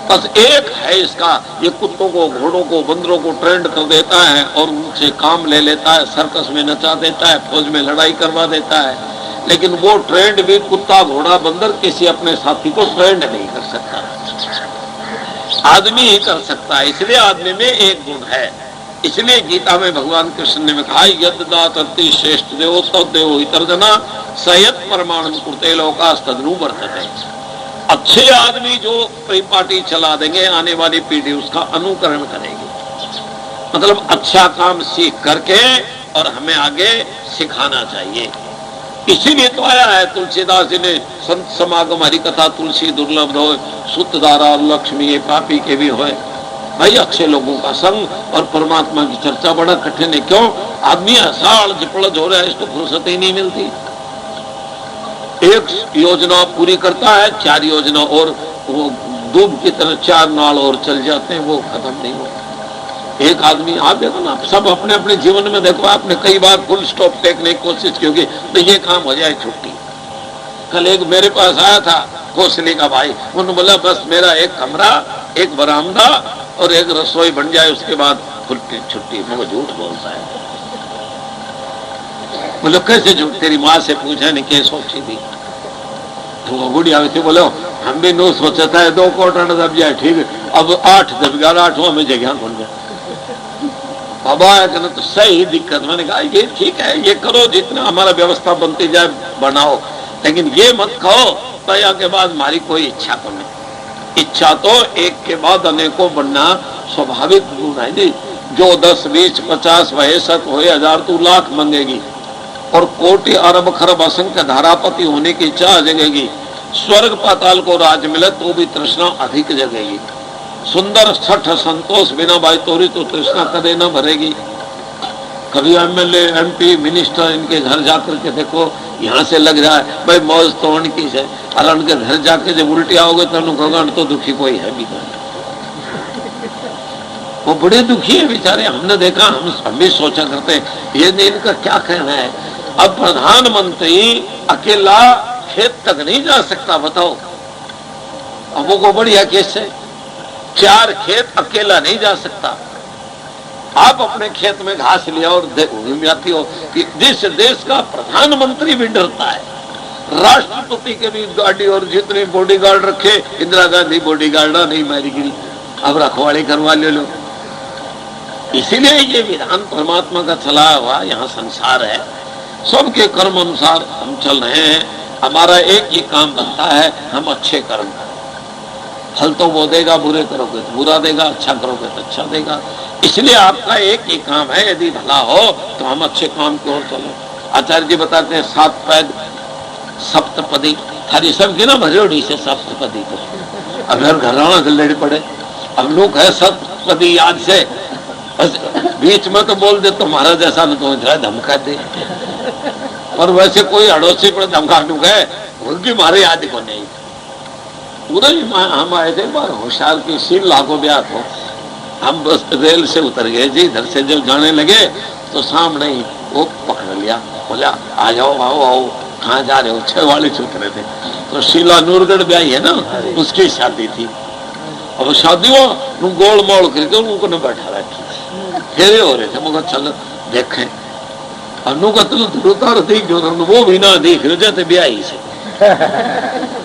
बस एक है इसका, ये कुत्तों को, घोड़ों को, बंदरों को ट्रेंड कर देता है और उनसे काम ले लेता है, सर्कस में नचा देता है, फौज में लड़ाई करवा देता है। लेकिन वो ट्रेंड भी कुत्ता, घोड़ा, बंदर किसी अपने साथी को ट्रेंड नहीं कर सकता, आदमी ही कर सकता है। इसलिए आदमी में एक गुण है। इसलिए गीता में भगवान कृष्ण ने कहा, यद्दात अति श्रेष्ठ देवो तद्देवो हितर्जना सयत परमाणु कुर्ते लोकास तदनु वर्तते। अच्छे आदमी जो परिपाटी चला देंगे, आने वाली पीढ़ी उसका अनुकरण करेगी। मतलब अच्छा काम सीख करके और हमें आगे सिखाना चाहिए। इसीलिए तो आया है तुलसीदास जी ने, संत समागम हरि कथा तुलसी दुर्लभ हो, सुतधारा लक्ष्मी ये पापी के भी होए। भाई अच्छे लोगों का संग और परमात्मा की चर्चा बड़ा कठिन है। क्यों? आदमी असाड़ जिपड़ज हो रहा है, इसको फुर्सत ही नहीं मिलती। एक योजना पूरी करता है, 4 योजना और वो दूब की तरह 4 नाल और चल जाते हैं, वो खत्म नहीं होता। एक आदमी, आप देखो ना, सब अपने अपने जीवन में देखो, आपने कई बार फुल स्टॉप टेकने की कोशिश की होगी तो ये काम हो जाए छुट्टी। कल एक मेरे पास आया था कोसली का भाई, उन्होंने बोला बस मेरा एक कमरा, एक बरामदा और एक रसोई बन जाए, उसके बाद छुट्टी। मैं झूठ बोलता है। मतलब कैसे झूठ? तेरी माँ से पूछा नहीं क्या सोची थी? तो वो बुढ़ी आई थी, बोलो हम भी नो सोचा था 2 क्वार्टर दब जाए, ठीक है, अब 8 दब गया, 8वां में जगह खुल जाए। बाबा कहना तो सही दिक्कत। मैंने कहा ये ठीक है, ये करो, जितना हमारा व्यवस्था बनती जाए बनाओ, लेकिन ये मत कहो तया के बाद हमारी कोई इच्छा को नहीं। इच्छा तो एक के बाद अनेकों बनना स्वाभाविक गुण है जी। जो 10, 20, 50 वह 100 हो 1000 तू लाख मांगेगी और कोटि अरब खरब असंख्य धारापति होने की इच्छा जगेगी। स्वर्ग पाताल को राज मिले तो भी तृष्णा अधिक जगेगी। सुंदर छठ संतोष बिना भाई तोरी तो तृष्णा कदे न भरेगी। कभी एमएलए, एमपी, मिनिस्टर इनके घर जाकर के देखो, यहाँ से लग रहा है भाई मौज तो उनकी है, और उनके घर जाके जब उल्टी आओगे तो उनको तो दुखी कोई है भी नहीं। वो बड़े दुखी है बेचारे। हमने देखा, हम भी सोचा करते ये इनका क्या कहना है। अब प्रधानमंत्री अकेला खेत तक नहीं जा सकता, बताओ। अब वो को बढ़िया केस है, 4 खेत अकेला नहीं जा सकता। आप अपने खेत में घास लिया और जाती हो कि जिस देश का प्रधानमंत्री भी डरता है, राष्ट्रपति के भी गाड़ी और जितनी बॉडीगार्ड रखे, इंदिरा गांधी बॉडीगार्ड नहीं मारीगिरी, अब रखवाली करवा ले लो। इसीलिए ये विधान परमात्मा का चला हुआ यहाँ संसार है। सबके कर्म अनुसार हम चल रहे हैं। हमारा एक ही काम बनता है, हम अच्छे कर्म करें। फल तो वो देगा, बुरे करोगे तो बुरा देगा, अच्छा करोगे तो अच्छा देगा। इसलिए आपका एक ही काम है, यदि भला हो तो हम अच्छे काम की ओर चलो। आचार्य जी बताते हैं 7 पैद सप्तपदी, थारी सबकी ना भरोड़ी से सप्तपदी को अगर घराना से लड़ पड़े। अब लोग है सप्तपदी याद से, बीच में तो बोल दे तुम्हारा जैसा न तो धमका दे, और वैसे कोई अड़ोसी पर धमका गए उनकी मारे याद को नहीं। पूरा हम आए थे बार होशियार की सील लागो ब्याह हो। हम बस रेल से उतर गए जी, इधर से जब जाने लगे तो सामने ही वो पकड़ लिया, बोला आ जाओ, आओ आओ, कहाँ जा रहे हो? 6 वाले से उतरे थे। तो शीला नूरगढ़ ब्याही है ना, उसकी शादी थी। अब शादी हो गोल मोड़ करके उनको न बैठा रखी, फेरे हो रहे थे। मुझे चल देखें, उतार देख जो वो भी ना देख रहे जाते ब्याही से।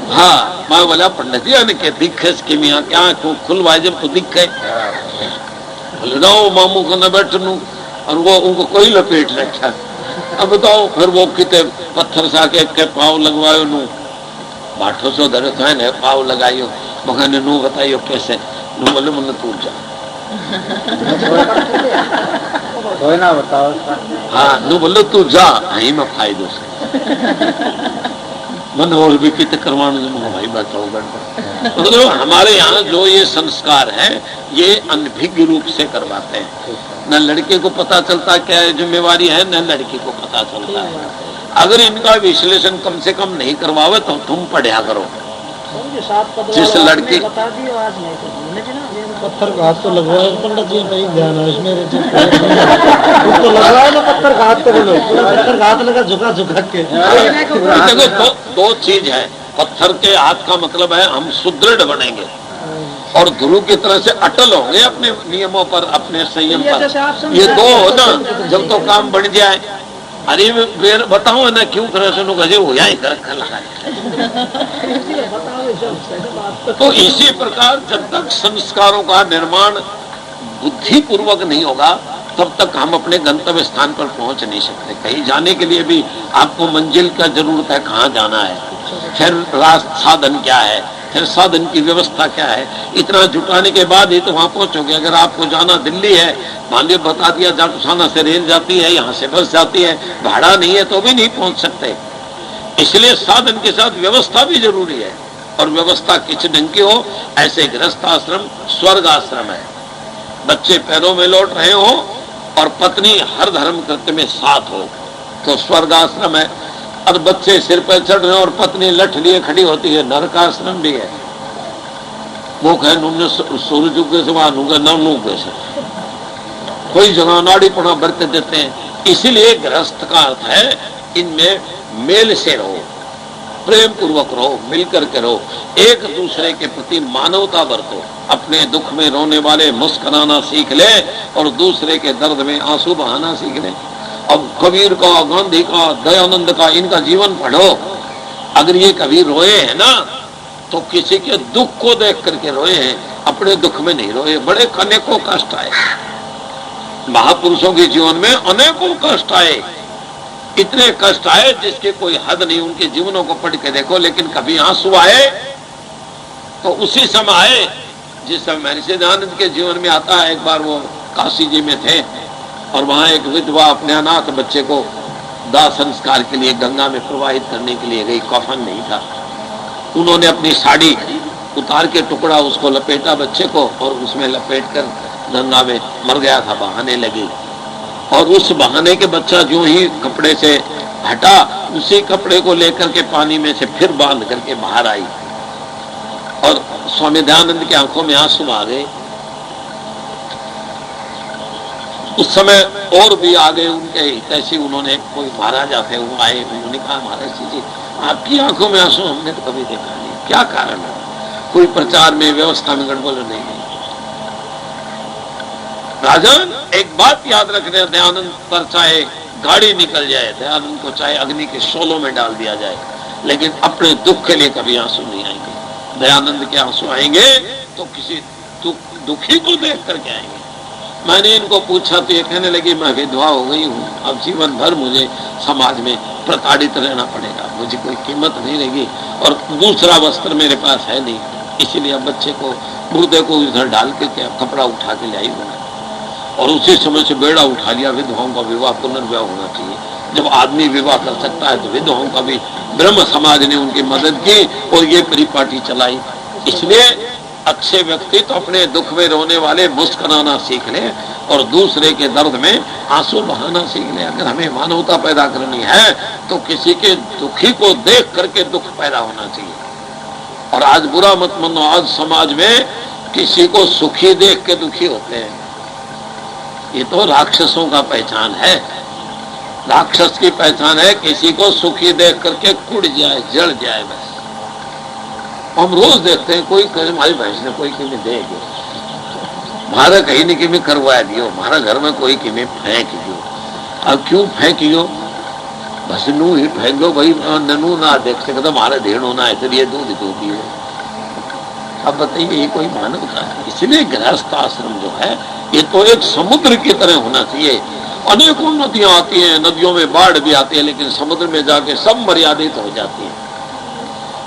हाँ, मैं बोला पंडित जी के दिखे इसकी मियाँ क्या खुलवाए जब तो दिखे। बोले ना मामू को न बैठनू, और वो उनको कोई लपेट रखा। अब बताओ, फिर वो कितने पत्थर सा के पाव लगवायो नू, बाठो सो धरे तो पाव लगाइयो। मखाने नू बताइयो कैसे? नू बोले मन तू जा, ना बताओ। हाँ, नू बोले तू जा, यही में फायदो से मन और भी कित करवाने भाई बताओ। मतलब हमारे यहाँ जो ये संस्कार है ये अनभिज्ञ रूप से करवाते हैं। न लड़के को पता चलता क्या जिम्मेवारी है, न लड़की को पता चलता है। अगर इनका विश्लेषण कम से कम नहीं करवावे तो तुम पढ़ा करो। जिस लड़की पत्थर का हाथ तो लगवाए पंडित जी, कहीं ध्यान है इसमें तो लगवाए ना पत्थर का हाथ, तो बोलो पत्थर का हाथ लगा झुका झुका के। देखो दो चीज है, पत्थर के हाथ का मतलब है हम सुदृढ़ बनेंगे और गुरु की तरह से अटल होंगे अपने नियमों पर, अपने संयम पर। ये दो हो ना, जब तो काम बढ़ जाए। अरे फिर बताओ ना क्यों करे सुनो गजे हो जाए तो इसी प्रकार जब तक संस्कारों का निर्माण बुद्धि पूर्वक नहीं होगा तब तक हम अपने गंतव्य स्थान पर पहुंच नहीं सकते। कहीं जाने के लिए भी आपको मंजिल का जरूरत है, कहाँ जाना है, फिर साधन क्या है, फिर साधन की व्यवस्था क्या है, इतना जुटाने के बाद ही तो वहां पहुंचोगे। अगर आपको जाना दिल्ली है, मान लो बता दिया जाटुसाना से रेल जाती है, यहाँ से बस जाती है, भाड़ा नहीं है तो भी नहीं पहुंच सकते। इसलिए साधन के साथ व्यवस्था भी जरूरी है, और व्यवस्था किस ढंग की हो। ऐसे गृहस्थ आश्रम स्वर्ग आश्रम है, बच्चे पैरों में लौट रहे हो और पत्नी हर धर्म कृत्य में साथ हो तो स्वर्ग आश्रम है, और बच्चे सिर पर चढ़ रहे और पत्नी लठ लिए खड़ी होती है, नरक आश्रम भी है। वो कहे सूरज उगे से वहां नूगे न नूगे से, कोई जगह नाड़ीपना बरत देते हैं। इसीलिए गृहस्थ का अर्थ है इनमें मेल से रहो, प्रेम पूर्वक रहो, मिलकर के रहो, एक दूसरे के प्रति मानवता बरतो। अपने दुख में रोने वाले मुस्कुराना सीख ले और दूसरे के दर्द में आंसू बहाना सीख ले। अब कबीर का, गांधी का, दयानंद का, इनका जीवन पढ़ो। अगर ये कभी रोए हैं ना तो किसी के दुख को देख करके रोए हैं, अपने दुख में नहीं रोए। बड़े अनेकों कष्ट आए महापुरुषों के जीवन में, अनेकों कष्ट आए, इतने कष्ट आए जिसके कोई हद नहीं। उनके जीवनों को पढ़ के देखो, लेकिन कभी आंसू आए तो उसी समय आए जिस समय महर्षि दयानंद के जीवन में आता है। एक बार वो काशी जी में थे और वहां एक विधवा अपने अनाथ बच्चे को दाह संस्कार के लिए गंगा में प्रवाहित करने के लिए गई, कफन नहीं था। उन्होंने अपनी साड़ी उतार के टुकड़ा उसको लपेटा बच्चे को, और उसमें लपेट कर गंगा में मर गया था, बहाने लगी। और उस बहाने के बच्चा जो ही कपड़े से हटा, उसी कपड़े को लेकर के पानी में से फिर बांध करके बाहर आई, और स्वामी दयानंद की आंखों में आंसू आ गए। उस समय और भी आगे उनके हितैषी, उन्होंने कोई महाराजा थे, वो आए, उन्होंने कहा महाराज जी आपकी आंखों में आंसू हमने तो कभी देखा नहीं, क्या कारण है? कोई प्रचार में, व्यवस्था में गड़बड़ नहीं। राजन एक बात याद रखने, दयानंद पर चाहे गाड़ी निकल जाए, दयानंद को चाहे अग्नि के शोलों में डाल दिया जाए, लेकिन अपने दुख के लिए कभी आंसू नहीं आएंगे। दयानंद के आंसू आएंगे तो किसी दुखी को देख करके आएंगे। मैंने इनको पूछा तो ये कहने लगी मैं विधवा हो गई हूँ, अब जीवन भर मुझे समाज में प्रताड़ित रहना पड़ेगा, मुझे कोई कीमत नहीं रहेगी, और दूसरा वस्त्र मेरे पास है नहीं, इसीलिए अब बच्चे को, मुर्दे को इधर डाल के कपड़ा उठा के लाई हूँ। और उसी समय से बेड़ा उठा लिया, विधवाओं का विवाह पुनर्विवाह होना चाहिए। जब आदमी विवाह कर सकता है तो विधवाओं का भी ब्रह्म समाज ने उनकी मदद की और ये परिपाटी चलाई। इसलिए अच्छे व्यक्ति तो अपने दुख में रोने वाले मुस्कुराना सीख ले और दूसरे के दर्द में आंसू बहाना सीख ले। अगर हमें मानवता पैदा करनी है तो किसी के दुखी को देख करके दुख पैदा होना चाहिए। और आज बुरा मत मानो, आज समाज में किसी को सुखी देख के दुखी होते हैं, ये तो राक्षसों का पहचान है। राक्षस की पहचान है किसी को सुखी देख करके कुड़ जाए, जड़ जाए। बस हम रोज देखते हैं, कोई कहे हमारी भैंस ने कोई किमी दे गयो, हमारा कहीं नहीं किमी करवा दियो, हमारा घर में कोई किमी फेंक दियो। अब क्यों फेंक दियो? बस नू ही फेंक दो भाई, ननू ना देख सके तो हमारे ढेर होना, इसलिए दूध दो दियो। अब बताइए ये कोई मानवता है? इसलिए गृहस्थ आश्रम जो है ये तो एक समुद्र की तरह होना चाहिए। अनेकों नदियां आती हैं, नदियों में बाढ़ भी आती है, लेकिन समुद्र में जाके सब मर्यादित हो जाती है।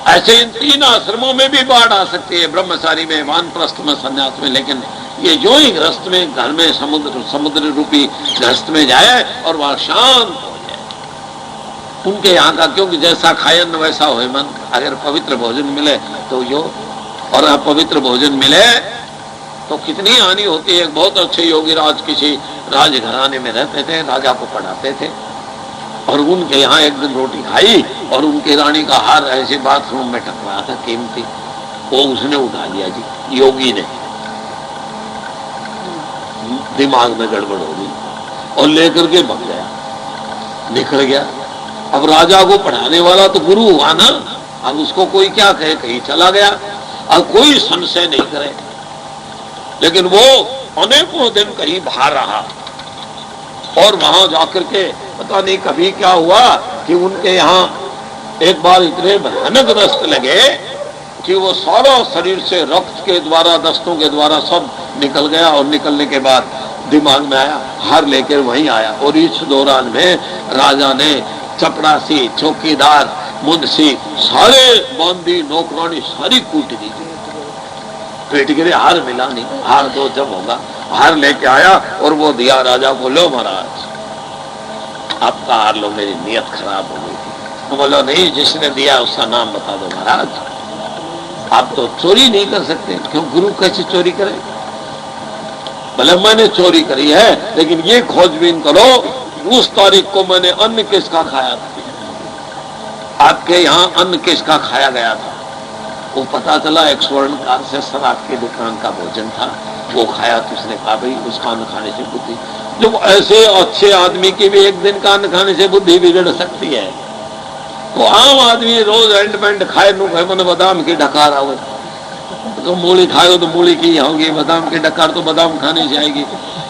ऐसे इन तीन आश्रमों में भी बाढ़ आ सकती है, ब्रह्मचारी में, वानप्रस्थ में, संन्यास में। लेकिन ये जो ही गृहस्थ में घर में समुद्र रूपी गृहस्थ में जाए और वहां शांत हो जाए, उनके यहाँ का, क्योंकि जैसा खायन वैसा हो मन। अगर पवित्र भोजन मिले तो यो, और अपवित्र भोजन मिले तो कितनी हानि होती है। एक बहुत अच्छे योगी राज किसी राजघराने में रहते थे, राजा को पढ़ाते थे, और उनके यहाँ एक दिन रोटी खाई और उनकी रानी का हार ऐसे बाथरूम में टकराया था कीमती, वो उसने उठा लिया जी, योगी ने। दिमाग में गड़बड़ हो गई और लेकर के भाग गया, निकल गया। अब राजा को पढ़ाने वाला तो गुरु हुआ ना, अब उसको कोई क्या कहे, कहीं चला गया, अब कोई संशय नहीं करे। लेकिन वो अनेकों दिन कहीं बाहर रहा और वहां जाकर के पता नहीं कभी क्या हुआ कि उनके यहाँ एक बार इतने भयानक दस्त लगे कि वो सारा शरीर से रक्त के द्वारा, दस्तों के द्वारा सब निकल गया। और निकलने के बाद दिमाग में आया, हार लेकर वहीं आया। और इस दौरान में राजा ने चपड़ासी, चौकीदार, मुंशी, सारे बांदी, नौकरानी सारी कूट दी। पेट गिरे, हार मिला नहीं। हार तो जब होगा, हार लेके आया और वो दिया राजा को, लो महाराज आपका हार लो, मेरी नियत खराब हो गई थी। बोलो नहीं, जिसने दिया उसका नाम बता दो महाराज। आप तो चोरी नहीं कर सकते, क्यों? गुरु कैसे चोरी करे? भले मैंने चोरी करी है, लेकिन ये खोजबीन करो उस तारीख को मैंने अन्न किसका खाया था, आपके यहाँ अन्न किसका खाया गया था। वो पता चला एक स्वर्णकार से शराब की दुकान का भोजन था, वो खाया। तो उसने कहा भाई उसका अन्न खाने से बुद्धि, जब ऐसे अच्छे आदमी की भी एक दिन का अन्न खाने से बुद्धि बिगड़ सकती है, तो आम आदमी रोज एंड पेंट खाए नू खाए, मैंने बादाम की डकार आओ तो मूली खाए तो मूली की होगी, बादाम की डकार तो बादाम खाने से आएगी।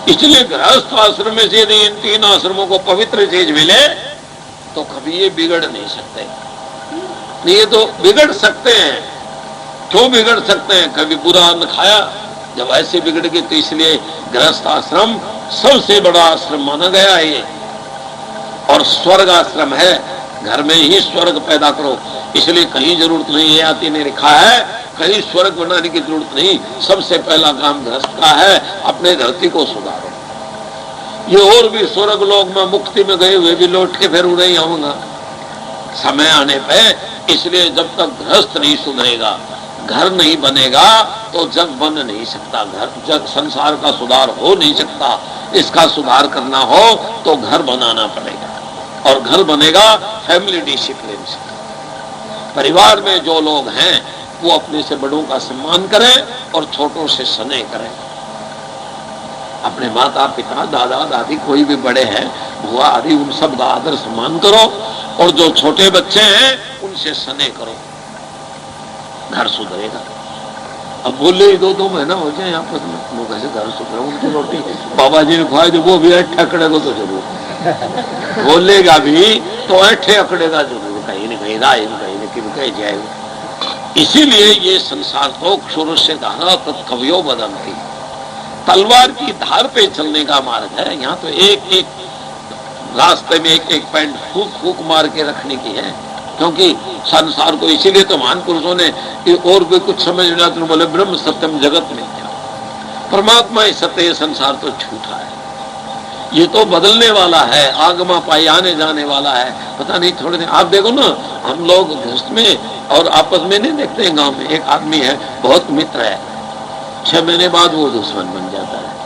इसलिए गृहस्थ आश्रम में से यदि इन तीन आश्रमों को पवित्र चीज मिले तो कभी ये बिगड़ नहीं सकते। ये तो बिगड़ सकते हैं, क्यों बिगड़ सकते हैं? कभी बुरा अन्न खाया, जब ऐसे बिगड़ गए तो इसलिए गृहस्थ आश्रम सबसे बड़ा आश्रम माना गया है ये, और स्वर्ग आश्रम है। घर में ही स्वर्ग पैदा करो, इसलिए कहीं जरूरत नहीं है, आती ने लिखा है कहीं स्वर्ग बनाने की जरूरत नहीं। सबसे पहला काम गृहस्थ का है, अपने धरती को सुधारो। ये और भी स्वर्ग लोग में मुक्ति में गए हुए भी लौट के फिर नहीं आऊंगा समय आने पे। इसलिए जब तक गृहस्थ नहीं सुधरेगा, घर नहीं बनेगा, तो जग बन नहीं सकता। घर जग संसार का सुधार हो नहीं सकता। इसका सुधार करना हो तो घर बनाना पड़ेगा, और घर बनेगा फैमिली डिसिप्लिन से। परिवार में जो लोग हैं वो अपने से बड़ों का सम्मान करें और छोटों से स्नेह करें। अपने माता पिता, दादा दादी, कोई भी बड़े हैं, बुआ आदि, उन सब का आदर सम्मान करो, और जो छोटे बच्चे हैं उनसे स्नेह करो, घर सुधरेगा। अब बोले 2-2 महीना हो जाए आपस में, वो कैसे घर सुधरे? उनकी रोटी बाबा जी ने खुआई तो वो भी ऐठे अकड़ेगा तो जरूर, बोलेगा भी तो ऐठे अकड़ेगा जरूर, कहीं न कहीं राय, कहीं न कहीं जाएगा। इसीलिए ये संसार तो क्षुर से धारा तत्कवियों बदलती, तलवार की धार पे चलने का मार्ग है। यहाँ तो एक एक रास्ते में एक एक पॉइंट फूक फूक मार के रखने की है, क्योंकि संसार को, इसीलिए तो महान पुरुषों ने और भी कुछ समझ लिया तो बोले ब्रह्म सत्यम जगत मिथ्या, परमात्मा ही सत्य, ये संसार तो झूठा है, ये तो बदलने वाला है, आगमा पाई आने जाने वाला है। पता नहीं थोड़े दिन आप देखो ना, हम लोग गृहस्थ में और आपस में नहीं देखते हैं। गांव में एक आदमी है, बहुत मित्र है, 6 महीने बाद वो दुश्मन बन जाता है।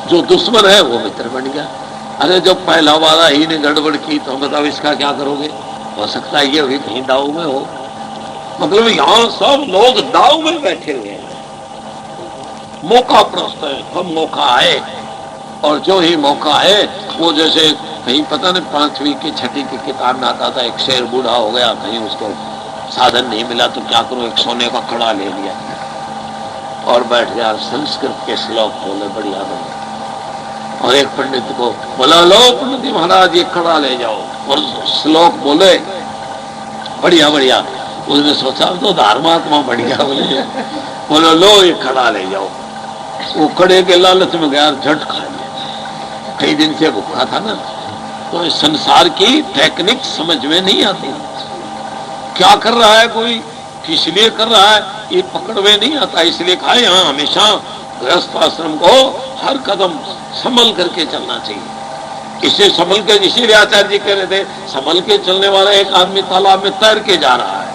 जो दुश्मन है वो मित्र बन गया। अरे जब पहला वाला ही ने गड़बड़ की तो बताओ इसका क्या करोगे? हो सकता है ये अभी कहीं दाव में हो। मतलब यहाँ सब लोग दाव में बैठे हुए हैं, मौका प्रस्त है, कब मौका आए, और जो ही मौका है वो जैसे कहीं पता नहीं 5वीं की 6ठी की किताब में आता था, एक शेर बूढ़ा हो गया, कहीं उसको साधन नहीं मिला तो क्या करो, एक सोने का कड़ा ले लिया और बैठ गया, संस्कृत के श्लोक बोले बढ़िया बढ़िया, और एक पंडित को बोला लो पंडित महाराज ये कड़ा ले जाओ, और श्लोक बोले बढ़िया बढ़िया। उसने सोचा तो धर्मात्मा बढ़िया बोले लो ये कड़ा ले जाओ। वो कड़े के लालच में गया, झट खा लिया, कई दिन से भूखा था ना। तो इस संसार की टेक्निक समझ में नहीं आती, क्या कर रहा है कोई, किस लिए कर रहा है, ये पकड़ में नहीं आता। इसलिए कहा यहाँ हमेशा गृहस्थ आश्रम को हर कदम संभल करके चलना चाहिए। इसे संभल के, इसीलिए आचार्य जी कह रहे थे, संभल के चलने वाला एक आदमी तालाब में तैर के जा रहा है,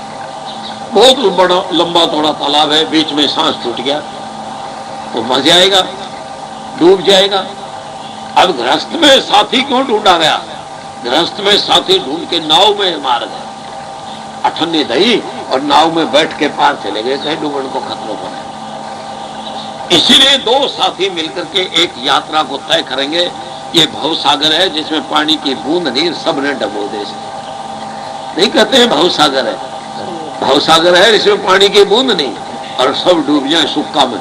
बहुत बड़ा लंबा थोड़ा तालाब है, बीच में सांस टूट गया तो मर जाएगा, डूब जाएगा। अब गृहस्थ में साथी क्यों ढूंढा गया? गृहस्थ में साथी ढूंढ के नाव में मार गए, अठन्नी दही और नाव में बैठ के पार चले गए, कहीं डूबन को खतरों पर है। इसीलिए दो साथी मिलकर के एक यात्रा को तय करेंगे। ये भव सागर है जिसमें पानी की बूंद नहीं, सबने डबो दे। नहीं कहते हैं भव सागर है, भव सागर है इसमें पानी की बूंद नहीं, और सब डूब जाए सुक्का में।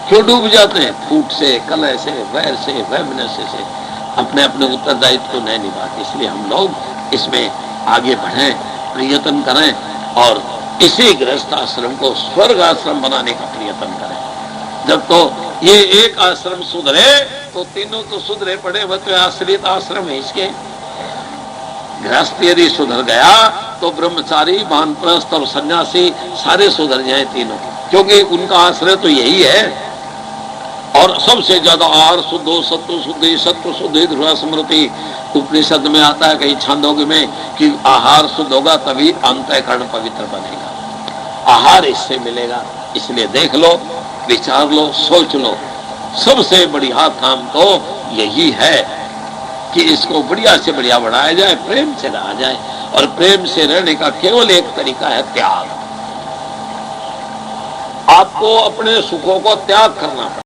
क्यों डूब जाते हैं? फूट से, कलह से, वैर से, वैमनस्य से, अपने अपने उत्तरदायित्व को नहीं निभाते। इसलिए हम लोग इसमें आगे बढ़ें, प्रयत्न करें और इसी गृहस्थ आश्रम को स्वर्ग आश्रम बनाने का प्रयत्न करें। जब तो ये एक आश्रम सुधरे तो तीनों तो सुधरे पड़े, वह तो आश्रित आश्रम है इसके। गृहस्थ यदि सुधर गया तो ब्रह्मचारी, वानप्रस्थ और सन्यासी सारे सुधर जाए तीनों, क्योंकि उनका आश्रय तो यही है। और सबसे ज्यादा आहार शुद्धो, सत्व शुद्धि, सत्व शुद्धि, ध्रुव स्मृति उपनिषद में आता है, कहीं छांदोग्य में, कि आहार शुद्ध होगा तभी अंतःकरण पवित्र बनेगा, आहार इससे मिलेगा। इसलिए देख लो, विचार लो, सोच लो, सबसे बढ़िया काम तो यही है कि इसको बढ़िया से बढ़िया बढ़ाया जाए, प्रेम से रहा जाए। और प्रेम से रहने का केवल एक तरीका है त्याग। आपको अपने सुखों को त्याग करना पड़ेगा।